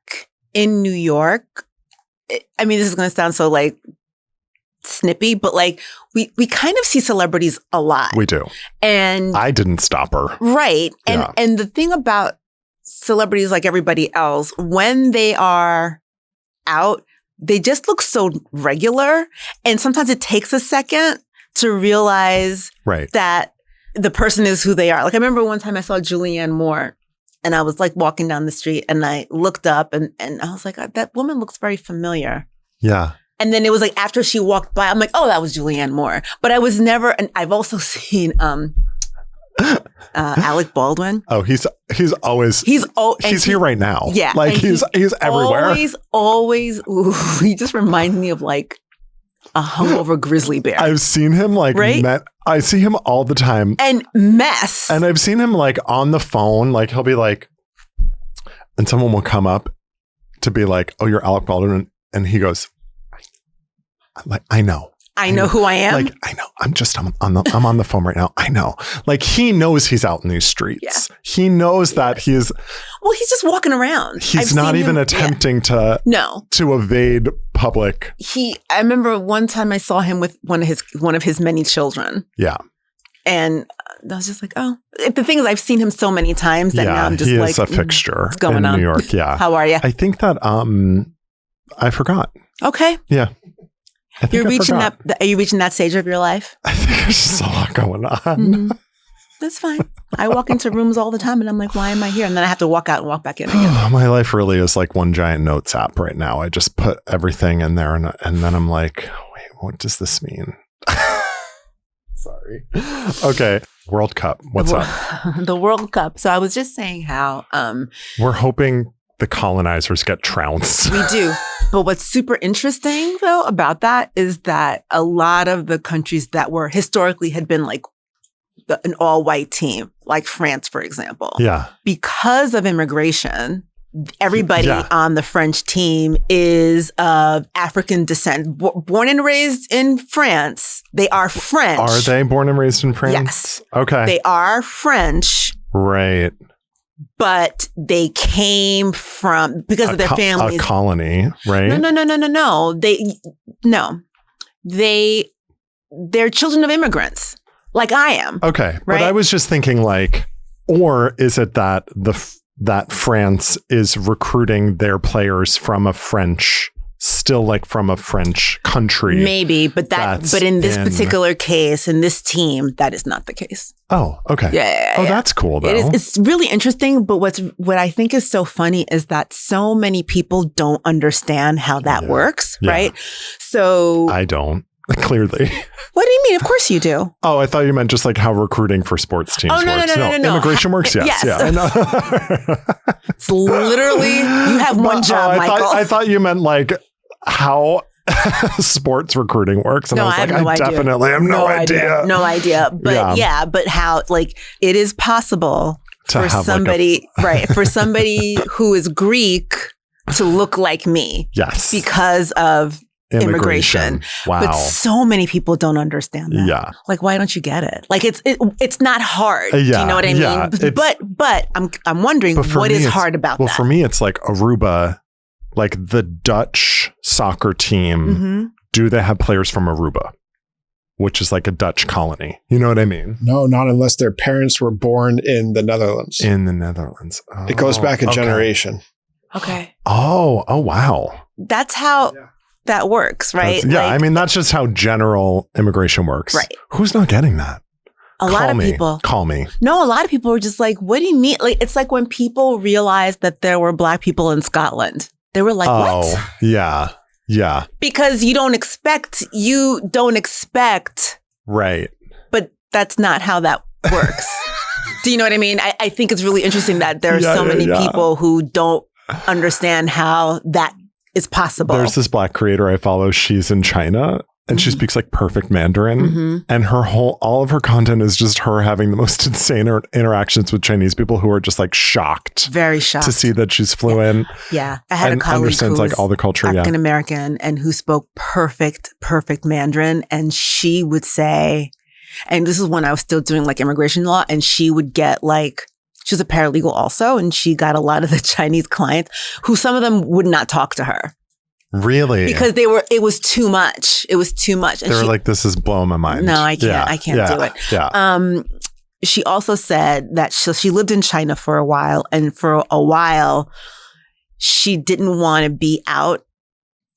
in New York, I mean, this is going to sound so like snippy, but like we kind of see celebrities a lot. We do. And I didn't stop her. Right. And the thing about celebrities, like everybody else, when they are out, they just look so regular. And sometimes it takes a second to realize that the person is who they are. Like I remember one time I saw Julianne Moore. And I was like walking down the street and I looked up and I was like, that woman looks very familiar. Yeah. And then it was like after she walked by, I'm like, oh, that was Julianne Moore. But I was never, and I've also seen Alec Baldwin. Oh, he's always he's here right now. Yeah. Like he's everywhere. Always, he just reminds me of like a hungover grizzly bear. I've seen him like I see him all the time. And mess. And I've seen him like on the phone, like he'll be like, and someone will come up to be like, oh, you're Alec Baldwin. And he goes, like, I know. I know who I am. Like, I know. I'm on the phone right now. I know. Like, he knows he's out in these streets. Yeah. He knows that he's. Well, he's just walking around. He's not even attempting to evade public. I remember one time I saw him with one of his many children. Yeah. And I was just like, oh. The thing is, I've seen him so many times that now I'm just like, he is a fixture what's going in on? New York. Yeah. How are you? I think that I forgot. Okay. Yeah. Are you reaching that stage of your life? I think there's just a lot going on. That's fine. I walk into rooms all the time and I'm like, why am I here? And then I have to walk out and walk back in again. My life really is like one giant notes app right now. I just put everything in there and then I'm like, wait, what does this mean? Sorry. Okay. World Cup. What's up? The World Cup. So I was just saying how we're hoping the colonizers get trounced. We do. But what's super interesting though about that is that a lot of the countries that were historically had been like an all-white team, like France, for example. Yeah. Because of immigration, everybody on the French team is of African descent. Born and raised in France. They are French. Are they born and raised in France? Yes. Okay. They are French. Right. But they came from, because of their families. A colony, right? No. They're children of immigrants. Like I am. Okay. Right? But I was just thinking like, or is it that that France is recruiting their players from a French country? Maybe, but in this particular case, in this team, that is not the case. Oh, okay. Yeah. That's cool though. It's really interesting, but what I think is so funny is that so many people don't understand how that works, right? So I don't. Clearly. What do you mean? Of course you do. Oh, I thought you meant just like how recruiting for sports teams works. No. Immigration works? Yes. Yeah, I know. It's literally, you have one job, Michael. I thought you meant like how sports recruiting works. And I was like, I definitely have no idea. No idea. But but how, like, it is possible for somebody, for somebody who is Greek to look like me. Yes. Because of immigration. Wow. But so many people don't understand that. Yeah. Like, why don't you get it? Like, it's not hard. Do you know what I mean? Yeah, but I'm wondering what is hard about that. Well, for me, it's like Aruba, like the Dutch soccer team. Mm-hmm. Do they have players from Aruba, which is like a Dutch colony? You know what I mean? No, not unless their parents were born in the Netherlands. Oh, it goes back a generation. Okay. Oh, wow. That's how that works, right? I mean, that's just how general immigration works. Right. Who's not getting that? A lot of people. Call me. No, a lot of people were just like, what do you mean? Like, it's like when people realized that there were Black people in Scotland. They were like, what? Oh, yeah. Yeah. Because you don't expect. Right. But that's not how that works. Do you know what I mean? I think it's really interesting that there are so many people who don't understand how that is possible. There's this Black creator I follow. She's in China and she speaks like perfect Mandarin. And all of her content is just her having the most insane interactions with Chinese people who are just like shocked. Very shocked. To see that she's fluent. Yeah. I had a colleague understands who like all the culture. African American and who spoke perfect Mandarin. And she would say, and this is when I was still doing like immigration law, and she would get like, she was a paralegal also, and she got a lot of the Chinese clients who some of them would not talk to her. Really? Because it was too much. It was too much. And they were like, this is blowing my mind. No, I can't do it. Yeah. She also said that she lived in China for a while, and for a while, she didn't want to be out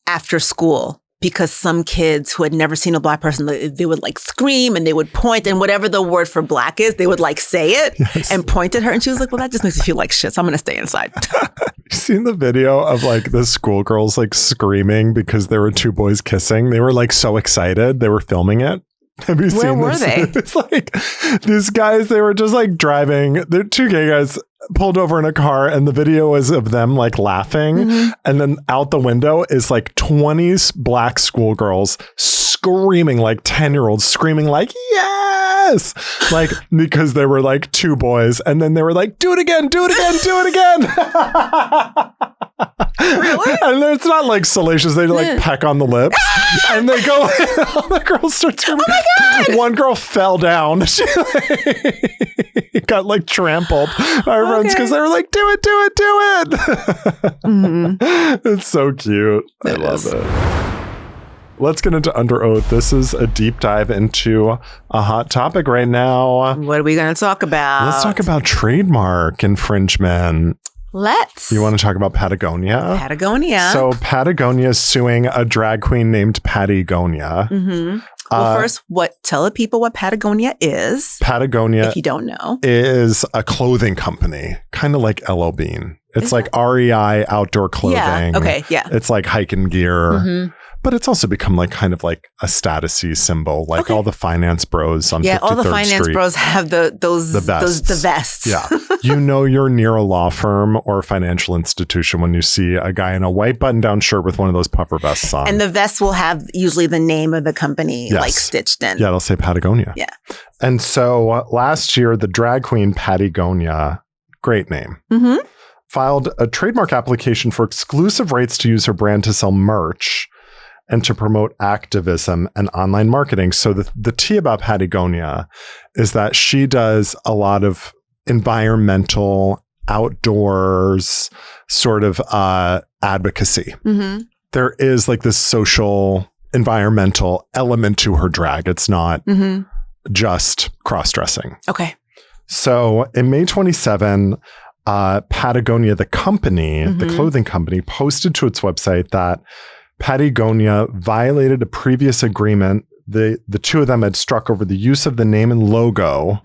after school because some kids who had never seen a Black person, they would like scream and they would point, and whatever the word for Black is, they would like say it and point at her. And she was like, well, that just makes me feel like shit, so I'm going to stay inside. You seen the video of like the schoolgirls like screaming because there were two boys kissing? They were like so excited. They were filming it. Have you seen Where were they? It's like these guys, they were just like driving. They're two gay guys pulled over in a car, and the video is of them like laughing. And then out the window is like 20 Black schoolgirls screaming, like 10-year-olds screaming like, yes, like because they were like two boys. And then they were like, do it again, do it again, do it again. Really? And it's not like salacious. They like peck on the lips and they go, all the girls start screaming. Oh my God. One girl fell down. She got like trampled by her friends because they were like, do it, do it, do it. It's so cute. I love it. Let's get into Under Oath. This is a deep dive into a hot topic right now. What are we going to talk about? Let's talk about trademark infringement. Let's. You want to talk about Patagonia? Patagonia. So Patagonia is suing a drag queen named Pattie Gonia. Well, first, tell the people what Patagonia is. Patagonia, if you don't know, is a clothing company, kind of like LL Bean. It's like REI outdoor clothing. Yeah. Okay. Yeah. It's like hiking gear. But it's also become like kind of like a status-y symbol, like all the finance bros on 53rd all the finance Street. bros have the vests. Yeah. You know you're near a law firm or a financial institution when you see a guy in a white button-down shirt with one of those puffer vests on. And the vest will have usually the name of the company like stitched in. Yeah, it'll say Patagonia. Yeah. And so last year, the drag queen Pattie Gonia, great name, filed a trademark application for exclusive rights to use her brand to sell merch and to promote activism and online marketing. So the tea about Pattie Gonia is that she does a lot of environmental, outdoors sort of advocacy. There is like this social, environmental element to her drag. It's not just cross-dressing. Okay. So in May 27, Patagonia, the company, the clothing company, posted to its website that Pattie Gonia violated a previous agreement. The two of them had struck over the use of the name and logo,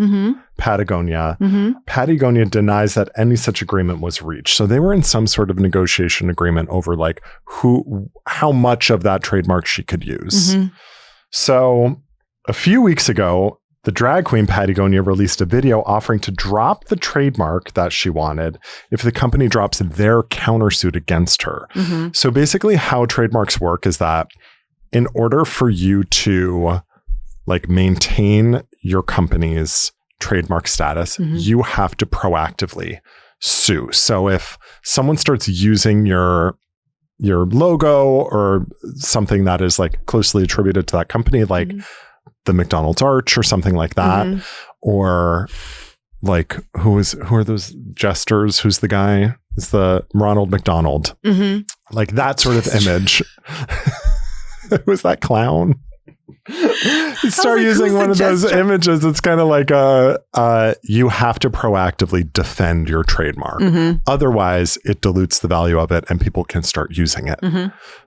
Patagonia. Pattie Gonia denies that any such agreement was reached. So they were in some sort of negotiation agreement over like how much of that trademark she could use. So a few weeks ago, the drag queen Pattie Gonia released a video offering to drop the trademark that she wanted if the company drops their countersuit against her. So basically how trademarks work is that in order for you to like maintain your company's trademark status, you have to proactively sue. So if someone starts using your logo or something that is like closely attributed to that company, like the McDonald's arch or something like that, or like who are those jesters? Who's the guy? It's the Ronald McDonald, like that sort of image. Who's that clown? You start using one of those images. It's kind of like you have to proactively defend your trademark. Otherwise, it dilutes the value of it and people can start using it.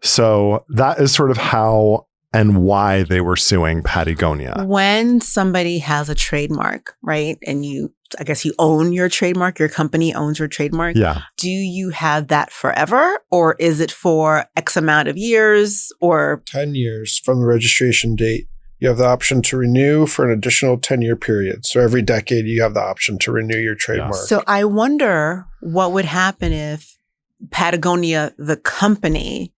So that is sort of how and why they were suing Pattie Gonia. When somebody has a trademark, right, and I guess you own your trademark, your company owns your trademark. Yeah. Do you have that forever, or is it for X amount of years, or 10 years from the registration date? You have the option to renew for an additional 10-year period. So every decade, you have the option to renew your trademark. So I wonder what would happen if Patagonia, the company,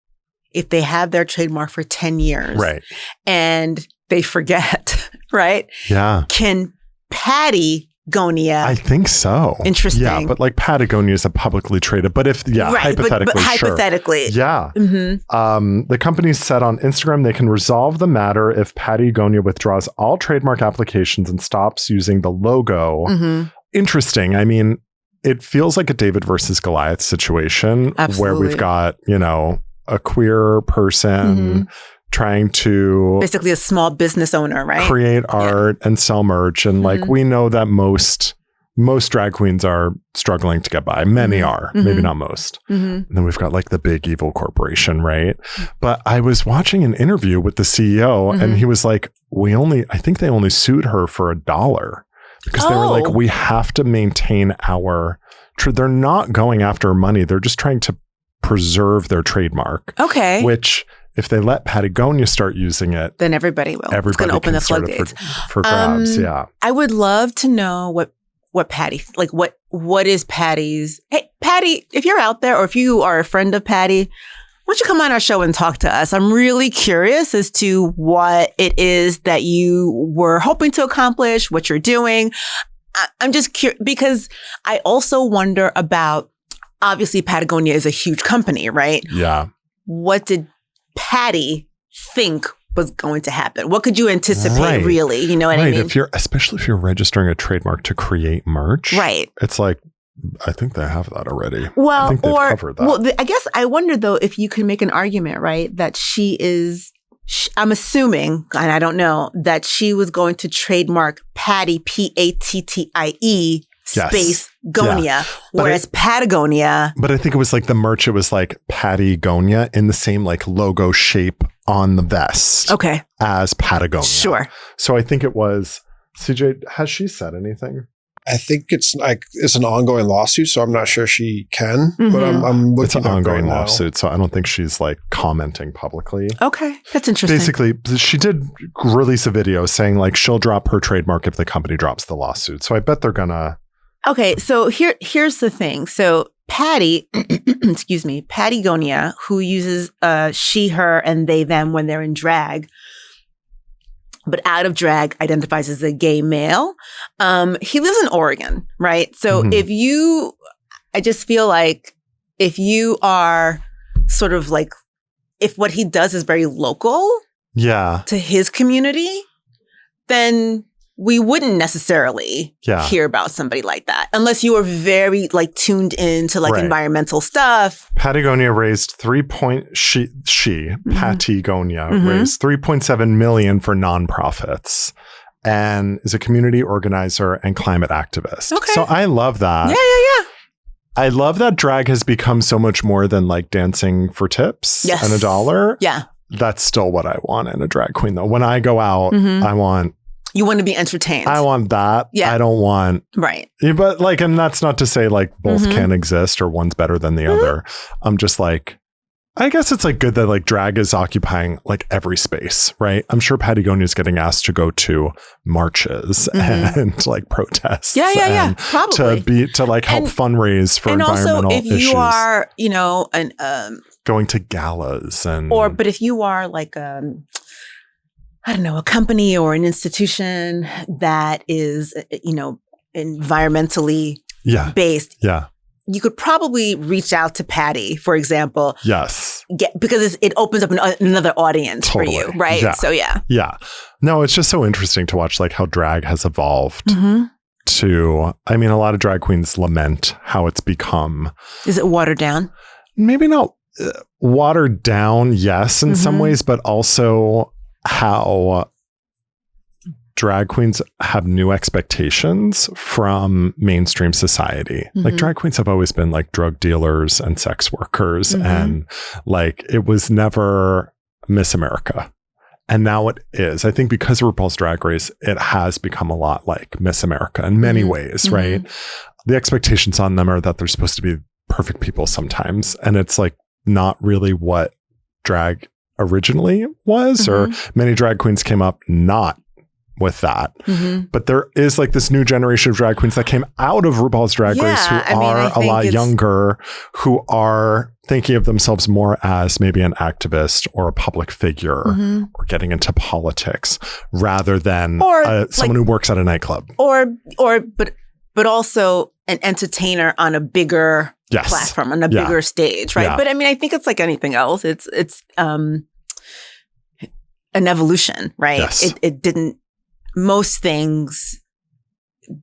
if they have their trademark for 10 years, right, and they forget, right? Yeah. Can Pattie Gonia? I think so. Interesting. Yeah, but like Patagonia is a publicly traded, but if, hypothetically, but hypothetically. Sure. Yeah. The company said on Instagram they can resolve the matter if Pattie Gonia withdraws all trademark applications and stops using the logo. Interesting. I mean, it feels like a David versus Goliath situation. Absolutely. Where we've got, a queer person trying to basically a small business owner, right? Create art and sell merch. And like, we know that most drag queens are struggling to get by. Many are, maybe not most. And then we've got like the big evil corporation, right? But I was watching an interview with the CEO and he was like, I think they only sued her for $1 because they were like, we have to maintain they're not going after money. They're just trying to preserve their trademark. Okay. Which, if they let Patagonia start using it, then everybody will. It's going to open the floodgates for grabs. Yeah. I would love to know what Pattie, like what is Pattie's. Hey, Pattie, if you're out there or if you are a friend of Pattie, why don't you come on our show and talk to us? I'm really curious as to what it is that you were hoping to accomplish, what you're doing. I'm just curious because I also wonder about, obviously, Patagonia is a huge company, right? Yeah. What did Pattie think was going to happen? What could you anticipate, really? You know what I mean? Especially if you're registering a trademark to create merch. Right. It's like, I think they have that already. Well, I think they've covered that. Well, I guess I wonder, though, if you could make an argument, right, that I'm assuming, and I don't know, that she was going to trademark Pattie, Pattie, space Gonia, whereas Patagonia. But I think it was like the merch, it was like Pattie Gonia in the same like logo shape on the vest Okay. as Patagonia. Sure. So I think it was, CJ, has she said anything? I think it's an ongoing lawsuit, so I'm not sure she can, but I'm looking It's an up ongoing right now. lawsuit, so I don't think she's like commenting publicly. Okay. That's interesting. Basically, she did release a video saying like she'll drop her trademark if the company drops the lawsuit. So I bet they're gonna. Okay. So here's the thing. So Pattie, excuse me, Pattie Gonia, who uses she, her, and they, them when they're in drag, but out of drag identifies as a gay male. He lives in Oregon, right? So I just feel like if you are sort of like, if what he does is very local to his community, then we wouldn't necessarily hear about somebody like that unless you were very like tuned into like environmental stuff. Patagonia raised Pattie Gonia raised $3.7 million for nonprofits and is a community organizer and climate activist. Okay. So I love that. Yeah. I love that drag has become so much more than like dancing for tips and $1. Yeah. That's still what I want in a drag queen though. When I go out, You want to be entertained. I want that. Yeah. I don't want. Right. But like, and that's not to say like both can exist or one's better than the other. I'm just like, I guess it's like good that like drag is occupying like every space, right? I'm sure Patagonia is getting asked to go to marches and like protests. Yeah. Probably. To like help fundraise for environmental issues. And also if you are, going to galas but if you are like, I don't know, a company or an institution that is, environmentally based. Yeah. You could probably reach out to Pattie, for example. Yes. Because it opens up another audience for you, right? Yeah. So, yeah. Yeah. No, it's just so interesting to watch like how drag has evolved to, I mean, a lot of drag queens lament how it's become. Is it watered down? Maybe not watered down, yes, in some ways, but also how drag queens have new expectations from mainstream society. Like drag queens have always been like drug dealers and sex workers and like it was never Miss America. And now it is. I think because of RuPaul's Drag Race, it has become a lot like Miss America in many ways, right? The expectations on them are that they're supposed to be perfect people sometimes. And it's like not really what drag originally was, or many drag queens came up not with that. But there is like this new generation of drag queens that came out of RuPaul's Drag Race who are a lot younger, who are thinking of themselves more as maybe an activist or a public figure or getting into politics rather than someone who works at a nightclub. But also an entertainer on a bigger platform, on a bigger stage, right? But I mean, I think it's like anything else. It's an evolution, right? Yes. It didn't, most things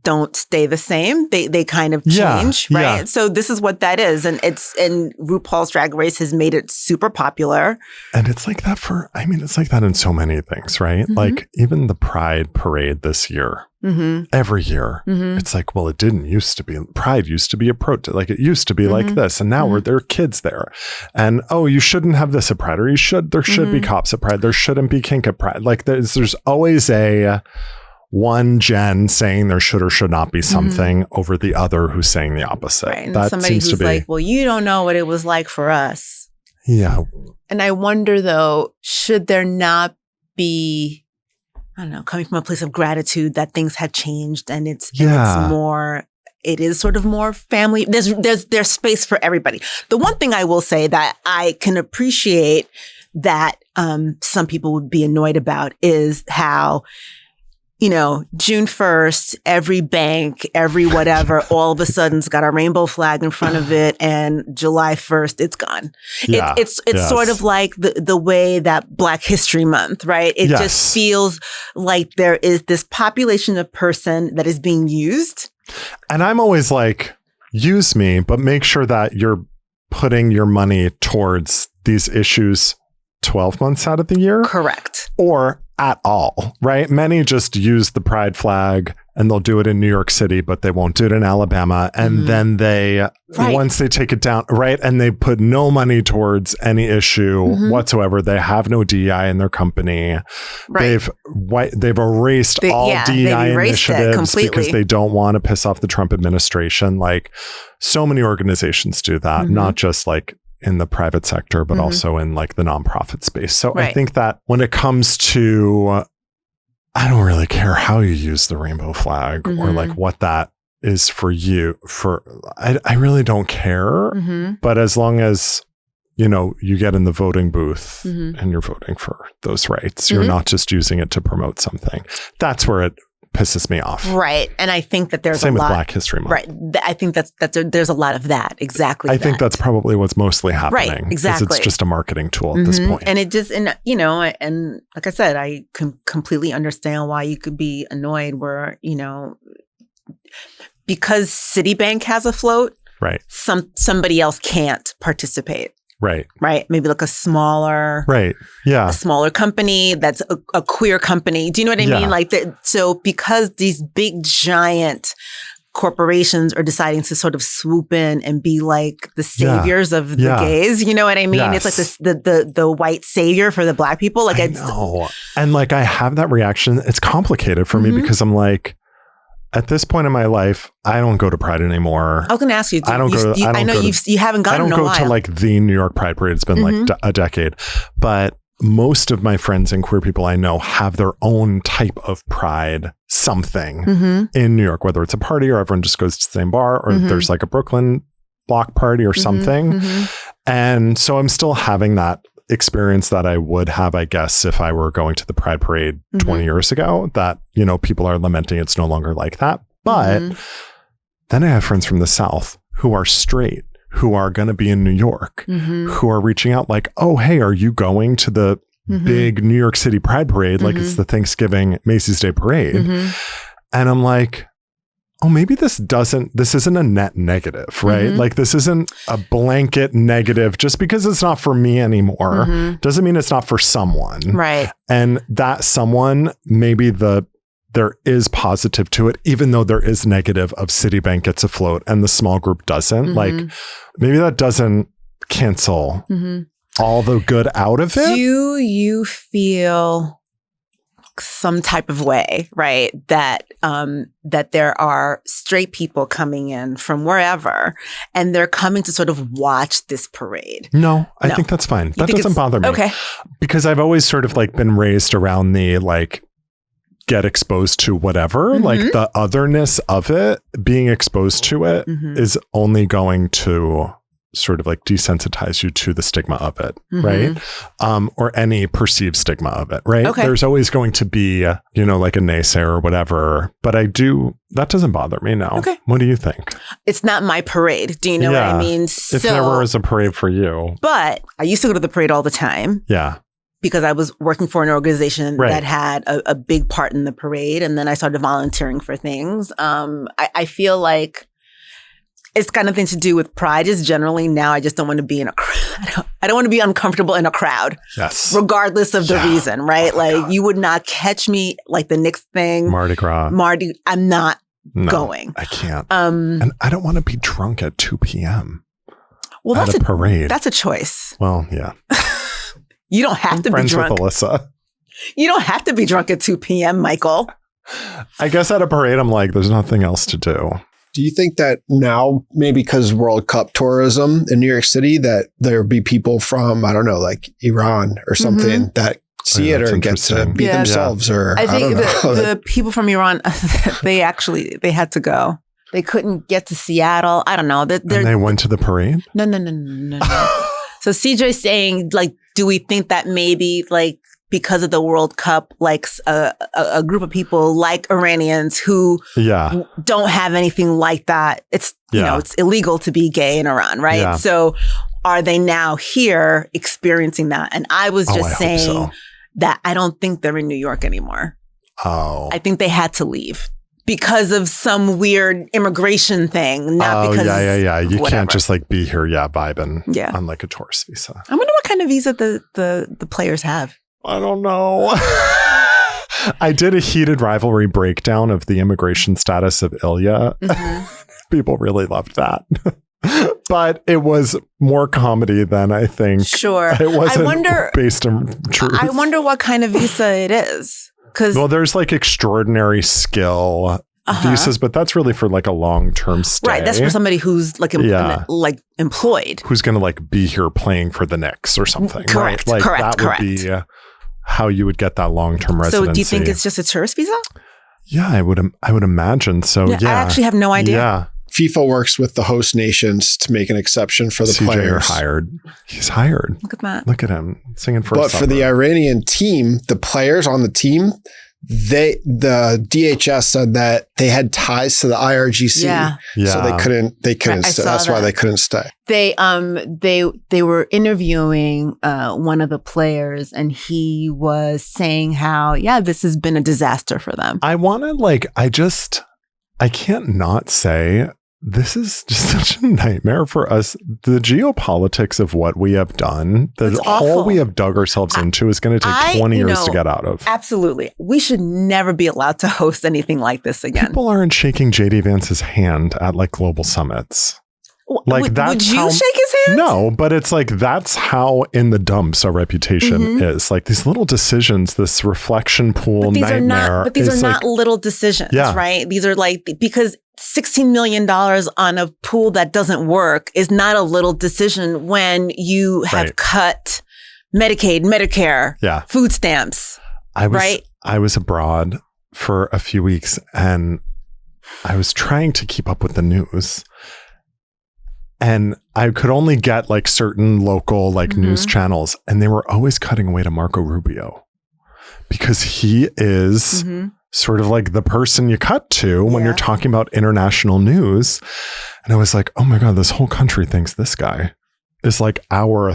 don't stay the same. They kind of change, right? Yeah. So this is what that is. And RuPaul's Drag Race has made it super popular. And it's like that it's like that in so many things, right? Like even the Pride parade this year, every year, it's like, well, it didn't used to be. Pride used to be a protest. Like it used to be like this. And now there are kids there. And, oh, you shouldn't have this at Pride, or there should be cops at Pride. There shouldn't be kink at Pride. Like there's always a one gen saying there should or should not be something over the other who's saying the opposite. Right. And that somebody seems who's like, well, you don't know what it was like for us. Yeah. And I wonder though, should there not be, I don't know, coming from a place of gratitude that things have changed and it is sort of more family. There's space for everybody. The one thing I will say that I can appreciate that some people would be annoyed about is how, June 1st, every bank, every whatever, all of a sudden's got a rainbow flag in front of it, and July 1st, it's gone. Yeah. It's sort of like the way that Black History Month, right? It just feels like there is this population of person that is being used. And I'm always like, use me, but make sure that you're putting your money towards these issues 12 months out of the year. Correct. Or at all, right? Many just use the pride flag and they'll do it in New York City, but they won't do it in Alabama. And then they, once they take it down, right, and they put no money towards any issue whatsoever, they have no DEI in their company. Right. They've erased all DEI initiatives because they don't want to piss off the Trump administration. Like, so many organizations do that, not just like in the private sector, but also in like the nonprofit space. So I think that when it comes to, I don't really care how you use the rainbow flag or like what that is for you. I really don't care. But as long as, you know, you get in the voting booth and you're voting for those rights, you're not just using it to promote something. That's where it pisses me off. Right. And I think that there's Same a lot. with Black History Month. Right. I think there's a lot of that. Exactly. I think that's probably what's mostly happening. Right. Exactly. It's just a marketing tool at this point. And it just, and you know, and like I said, I can completely understand why you could be annoyed where, you know, because Citibank has a float, right? Somebody else can't participate. Right. Right. Maybe like a smaller. Right. Yeah. A smaller company that's a queer company. Do you know what I mean? Like so because these big giant corporations are deciding to sort of swoop in and be like the saviors of the gays. You know what I mean? Yes. It's like the white savior for the Black people. Like I know. And like I have that reaction. It's complicated for me because I'm like, at this point in my life, I don't go to Pride anymore. I was going to ask you. I know you haven't gone in a while. I don't go to like the New York Pride Parade. It's been like a decade. But most of my friends and queer people I know have their own type of Pride something in New York, whether it's a party or everyone just goes to the same bar or there's like a Brooklyn block party or something. And so I'm still having that experience that I would have, I guess, if I were going to the Pride Parade 20 years ago, that, you know, people are lamenting it's no longer like that. But then I have friends from the South who are straight, who are going to be in New York, who are reaching out like, oh, hey, are you going to the big New York City Pride Parade? Like it's the Thanksgiving Macy's Day Parade. And I'm like, oh, maybe this isn't a net negative, right? Like this isn't a blanket negative. Just because it's not for me anymore doesn't mean it's not for someone. Right. And that someone, maybe there is positive to it, even though there is negative of Citibank gets afloat and the small group doesn't. Like maybe that doesn't cancel all the good out of it. Do you feel some type of way, right? That there are straight people coming in from wherever and they're coming to sort of watch this parade. No, I think that's fine. That doesn't bother me. Okay. Because I've always sort of like been raised around the like get exposed to whatever, like the otherness of it, being exposed to it is only going to sort of like desensitize you to the stigma of it, right? Or any perceived stigma of it, right? Okay. There's always going to be, you know, like a naysayer or whatever, but that doesn't bother me now. Okay. What do you think? It's not my parade. Do you know what I mean? If there was a parade for you. But I used to go to the parade all the time. Yeah. Because I was working for an organization that had a big part in the parade. And then I started volunteering for things. I feel like it's kind of thing to do with pride is generally now I just don't want to be in a crowd. I don't want to be uncomfortable in a crowd. Yes. Regardless of the reason, right? God. You would not catch me like the Knicks thing. Mardi Gras. I'm not going. I can't. And I don't want to be drunk at 2 p.m. Well, at a parade. That's a choice. Well, yeah. You don't have to be drunk. With Alyssa. You don't have to be drunk at 2 p.m., Michael. I guess at a parade, I'm like, there's nothing else to do. Do you think that now, maybe because World Cup tourism in New York City, that there would be people from, I don't know, like Iran or something that see it or get to be themselves? Or I think the people from Iran, they had to go. They couldn't get to Seattle. I don't know. And they went to the parade? No. So CJ's saying, like, do we think that maybe, like, because of the World Cup, like a group of people like Iranians who don't have anything like that. It's, you know, it's illegal to be gay in Iran, right? Yeah. So are they now here experiencing that? And I was just saying that I don't think they're in New York anymore. Oh. I think they had to leave because of some weird immigration thing. Not because You can't just like be here, vibing on like a tourist visa. I wonder what kind of visa the players have. I don't know. I did a heated rivalry breakdown of the immigration status of Ilya. People really loved that. But it was more comedy than I think. Sure. It wasn't based on truth. I wonder what kind of visa it is. Well, there's like extraordinary skill visas, but that's really for like a long-term stay. Right. That's for somebody who's like employed. Who's going to like be here playing for the Knicks or something. Correct. Right? Like Correct. That would be how you would get that long-term residency. So do you think it's just a tourist visa? Yeah, I would imagine so. Yeah. I actually have no idea. Yeah. FIFA works with the host nations to make an exception for the players. He's hired. Look at that. Look at him singing for But for the Iranian team, the players on the team, the DHS said that they had ties to the IRGC. Yeah. So they couldn't stay. That's why they couldn't stay. They were interviewing one of the players, and he was saying how, this has been a disaster for them. I can't not say this is just such a nightmare for us. The geopolitics of what we have done, the hole we have dug ourselves into is going to take 20 years to get out of. Absolutely. We should never be allowed to host anything like this again. People aren't shaking JD Vance's hand at like global summits. Like would you shake his hand? No, but it's like that's how in the dumps our reputation is. Like these little decisions, this reflection pool nightmare. These are not little decisions, right? These are like, because $16 million on a pool that doesn't work is not a little decision when you have cut Medicaid, Medicare, food stamps. I was abroad for a few weeks and I was trying to keep up with the news. And I could only get like certain local news channels, and they were always cutting away to Marco Rubio because he is sort of like the person you cut to when you're talking about international news. And I was like, oh my God, this whole country thinks this guy is like our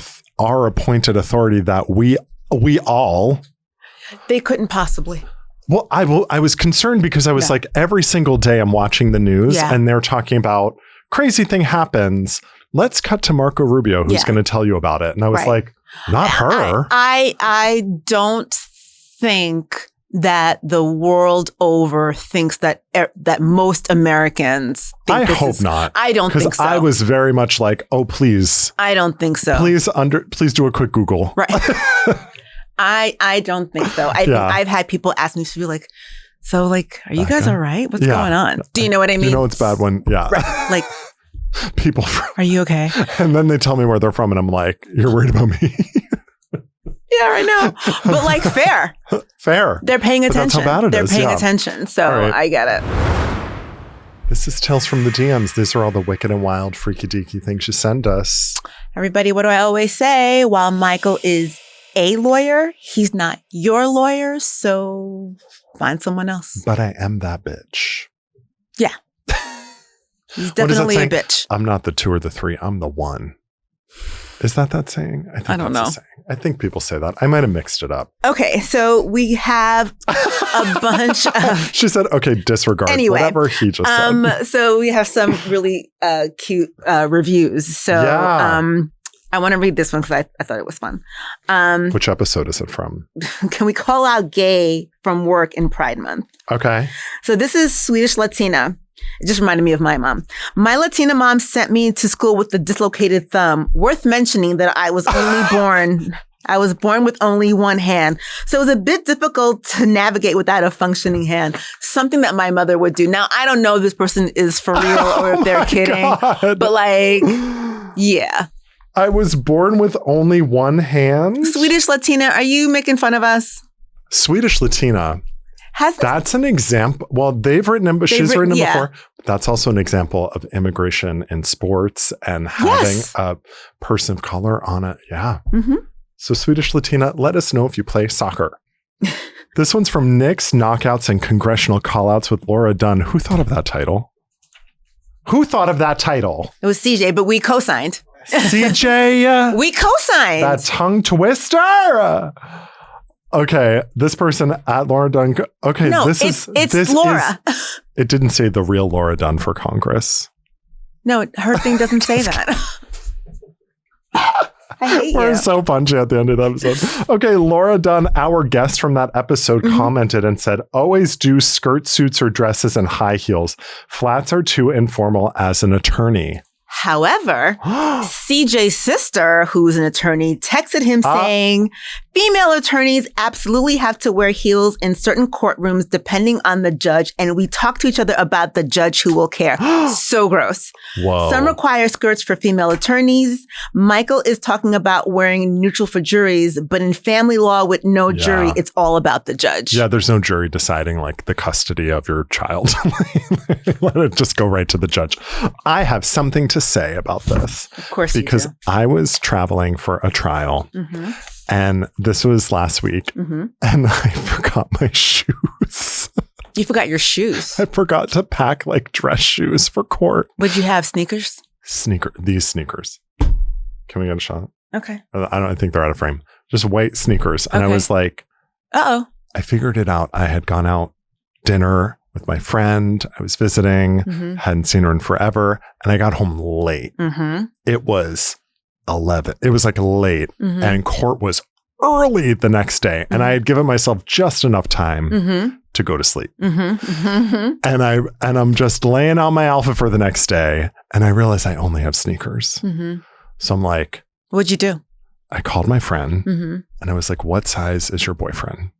appointed authority that we all. They couldn't possibly. Well, I was concerned because I was like, every single day I'm watching the news and they're talking about crazy thing happens. Let's cut to Marco Rubio, who's going to tell you about it. And I was like, not her. I don't think that the world over thinks that most Americans think I hope not. I don't think so. I was very much like, oh, please. I don't think so. Please do a quick Google. Right. I don't think so. I think I've had people ask me to be like, so like, are you guys all right? What's going on? Do you know what I mean? You know, it's bad when, right. Like, people are you okay? And then they tell me where they're from and I'm like, you're worried about me? Yeah, I know. But like, fair. They're paying attention. That's how bad it They're is. paying attention. So I get it. This is Tales from the DMs. These are all the wicked and wild, freaky deaky things you send us. Everybody, what do I always say? While Michael is a lawyer, he's not your lawyer. So find someone else. But I am that bitch. Yeah. He's definitely a bitch. I'm not the 2 or the 3. I'm the 1. Is that saying? I don't know. I think people say that. I might have mixed it up. Okay. So we have a bunch of... She said, okay, disregard. Anyway, whatever he just said. So we have some really cute reviews. So I want to read this one because I thought it was fun. Which episode is it from? Can we call out gay from work in Pride Month? Okay. So this is Swedish Latina. It just reminded me of my mom. My Latina mom sent me to school with the dislocated thumb. Worth mentioning that I was born with only one hand. So it was a bit difficult to navigate without a functioning hand. Something that my mother would do. Now, I don't know if this person is for real or if they're kidding. God. But like, yeah. I was born with only one hand? Swedish Latina, are you making fun of us? Swedish Latina. That's an example. Well, she's written them before. But that's also an example of immigration in sports and having a person of color on it. Yeah. Mm-hmm. So Swedish Latina, let us know if you play soccer. This one's from Knicks, Knockouts, and Congressional Callouts with Laura Dunn. Who thought of that title? It was CJ, but we co-signed. CJ. We co-signed. That tongue twister. Okay, this person at Laura Dunn. Okay, no, it's Laura. It didn't say the real Laura Dunn for Congress. No, her thing doesn't say that. I hate We're you. so punchy at the end of the episode. Okay, Laura Dunn, our guest from that episode, commented and said, always do skirt suits or dresses and high heels. Flats are too informal as an attorney. However, CJ's sister, who's an attorney, texted him saying, female attorneys absolutely have to wear heels in certain courtrooms depending on the judge. And we talk to each other about the judge who will care. So gross. Whoa. Some require skirts for female attorneys. Michael is talking about wearing neutral for juries, but in family law with no jury, it's all about the judge. Yeah, there's no jury deciding like the custody of your child. Let it just go right to the judge. I have something to say about this. Of course you do. Because I was traveling for a trial and this was last week and I forgot my shoes. You forgot your shoes. I forgot to pack like dress shoes for court. Would you have sneakers? These sneakers. Can we get a shot? Okay. I think they're out of frame. Just white sneakers. And I was like, uh-oh. I figured it out. I had gone out dinner with my friend. I was visiting, hadn't seen her in forever. And I got home late. It was 11. It was like late and court was early the next day. And I had given myself just enough time to go to sleep. And I'm just laying out my outfit for the next day. And I realized I only have sneakers. So I'm like, what'd you do? I called my friend and I was like, what size is your boyfriend?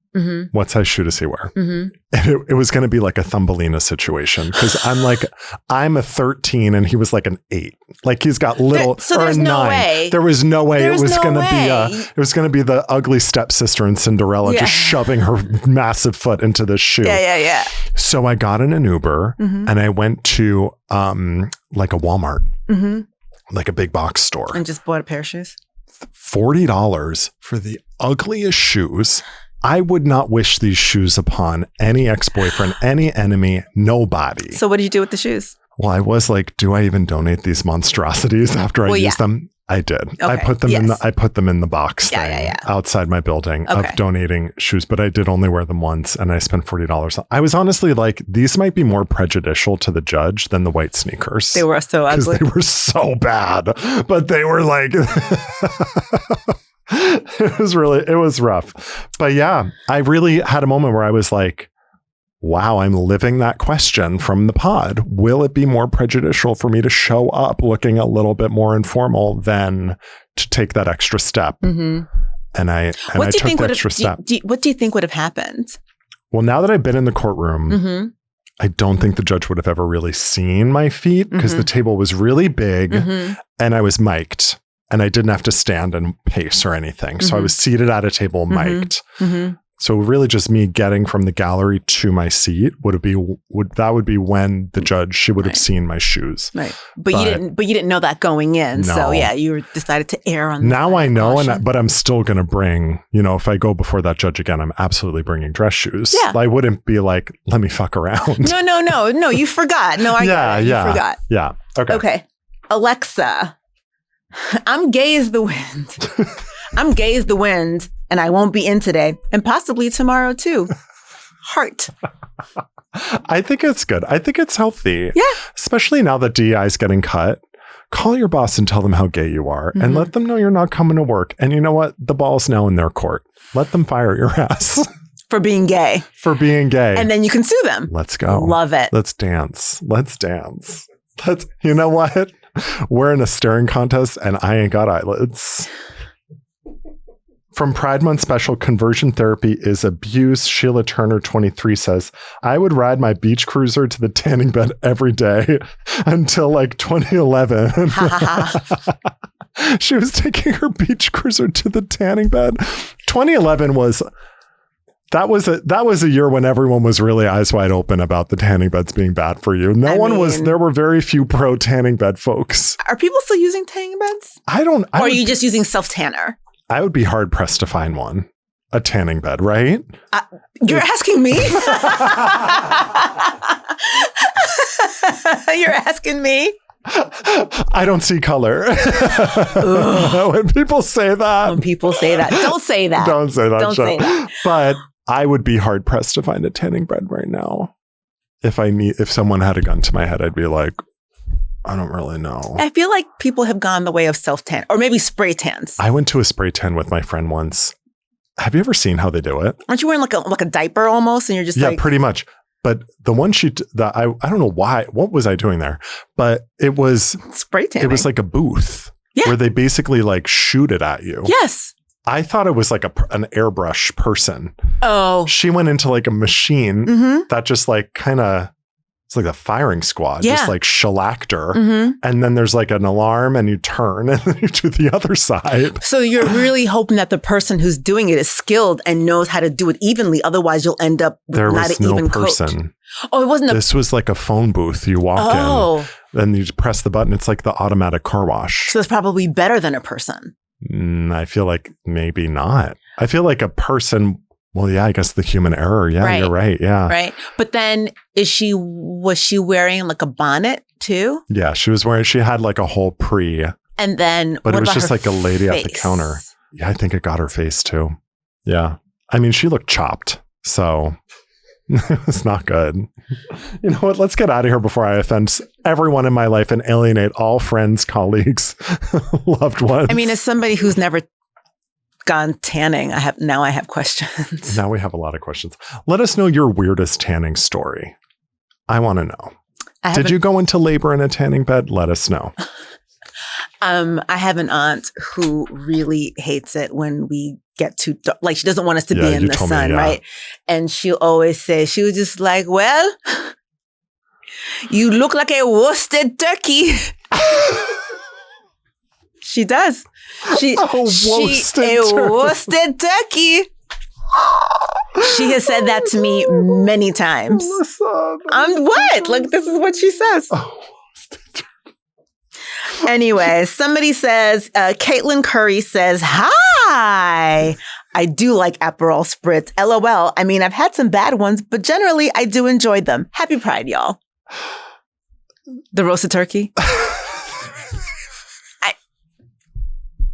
What size shoe does he wear? And it was going to be like a Thumbelina situation because I'm a 13 and he was like an 8. Like he's got little or a 9. No way. There was no way it was going to be the ugly stepsister in Cinderella just shoving her massive foot into this shoe. Yeah. So I got in an Uber and I went to like a Walmart, like a big box store, and just bought a pair of shoes. $40 for the ugliest shoes. I would not wish these shoes upon any ex-boyfriend, any enemy, nobody. So what did you do with the shoes? Well, I was like, do I even donate these monstrosities after I use them? I did. Okay. I put them in the box thing outside my building of donating shoes, but I did only wear them once and I spent $40. I was honestly like, these might be more prejudicial to the judge than the white sneakers. They were so ugly. They were so bad, but they were like... It was rough. But yeah, I really had a moment where I was like, wow, I'm living that question from the pod. Will it be more prejudicial for me to show up looking a little bit more informal than to take that extra step? And I took the extra step. What do you think would have happened? Well, now that I've been in the courtroom, I don't think the judge would have ever really seen my feet because the table was really big and I was mic'd. And I didn't have to stand and pace or anything. So I was seated at a table, mic'd. So really just me getting from the gallery to my seat would be when the judge, she would have seen my shoes. Right. But you didn't know that going in. No. So yeah, you decided to err on now I know, but I'm still going to bring, if I go before that judge again, I'm absolutely bringing dress shoes. Yeah. I wouldn't be like, let me fuck around. No, you forgot. No, I get it. You forgot. Yeah. Okay. Alexa. I'm gay as the wind. I'm gay as the wind, and I won't be in today, and possibly tomorrow too. Heart. I think it's good. I think it's healthy. Yeah. Especially now that DEI is getting cut. Call your boss and tell them how gay you are, and let them know you're not coming to work. And you know what? The ball's now in their court. Let them fire your ass. For being gay. And then you can sue them. Let's go. Love it. Let's dance. You know what? We're in a staring contest and I ain't got eyelids. From Pride Month special, conversion therapy is abuse. Sheila Turner, 23, says, I would ride my beach cruiser to the tanning bed every day until like 2011. She was taking her beach cruiser to the tanning bed. 2011 was... That was a year when everyone was really eyes wide open about the tanning beds being bad for you. There were very few pro tanning bed folks. Are people still using tanning beds? Or are you just using self-tanner? I would be hard pressed to find one. A tanning bed, right? You're asking me? You're asking me? I don't see color. When people say that. Don't say that. Don't say that. But I would be hard pressed to find a tanning bed right now. If someone had a gun to my head, I'd be like, I don't really know. I feel like people have gone the way of self-tan or maybe spray tans. I went to a spray tan with my friend once. Have you ever seen how they do it? Aren't you wearing like a diaper almost? And you're just yeah, pretty much. But the one I don't know why. What was I doing there? But it was spray tan. It was like a booth where they basically like shoot it at you. Yes. I thought it was like an airbrush person. Oh. She went into like a machine that just like kind of, it's like a firing squad, just like shellacked her. And then there's like an alarm and you turn and then you do the other side. So you're really hoping that the person who's doing it is skilled and knows how to do it evenly. Otherwise, you'll end up with not an even person. Coat. Oh, it wasn't This was like a phone booth. You walk in, then you press the button. It's like the automatic car wash. So it's probably better than a person. I feel like maybe not. I feel like a person. Well, yeah, I guess the human error. Yeah, you're right. Yeah. Right. But then was she wearing like a bonnet too? Yeah, she had like a whole And then but it was just like a lady at the counter. Yeah, I think it got her face too. Yeah. I mean, she looked chopped. So it was not good. You know what? Let's get out of here before I offend everyone in my life and alienate all friends, colleagues, loved ones. I mean, as somebody who's never gone tanning, I have questions. Now we have a lot of questions. Let us know your weirdest tanning story. I want to know. Did you go into labor in a tanning bed? Let us know. I have an aunt who really hates it when we get too dark. Like, she doesn't want us to be in the sun, right? And she'll always say, she was just like, well, you look like a roasted turkey. She does. She a roasted turkey. She has said that to me many times. What? Like, this is what she says. Anyway, somebody says, Caitlin Curry says, hi. I do like Aperol Spritz. LOL. I mean, I've had some bad ones, but generally I do enjoy them. Happy Pride, y'all. The roasted turkey.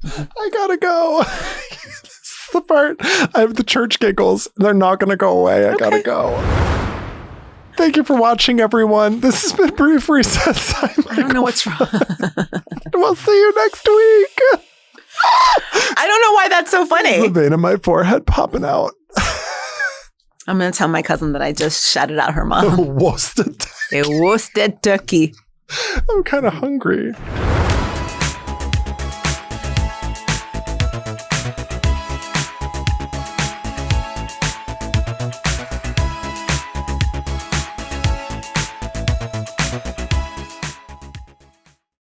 I gotta go. This is the part. I have the church giggles. They're not gonna go away. I gotta go. Thank you for watching, everyone. This has been Brief Recess. I don't know what's wrong. We'll see you next week. I don't know why that's so funny. The vein in my forehead popping out. I'm going to tell my cousin that I just shouted out her mom. A roasted turkey. I'm kind of hungry.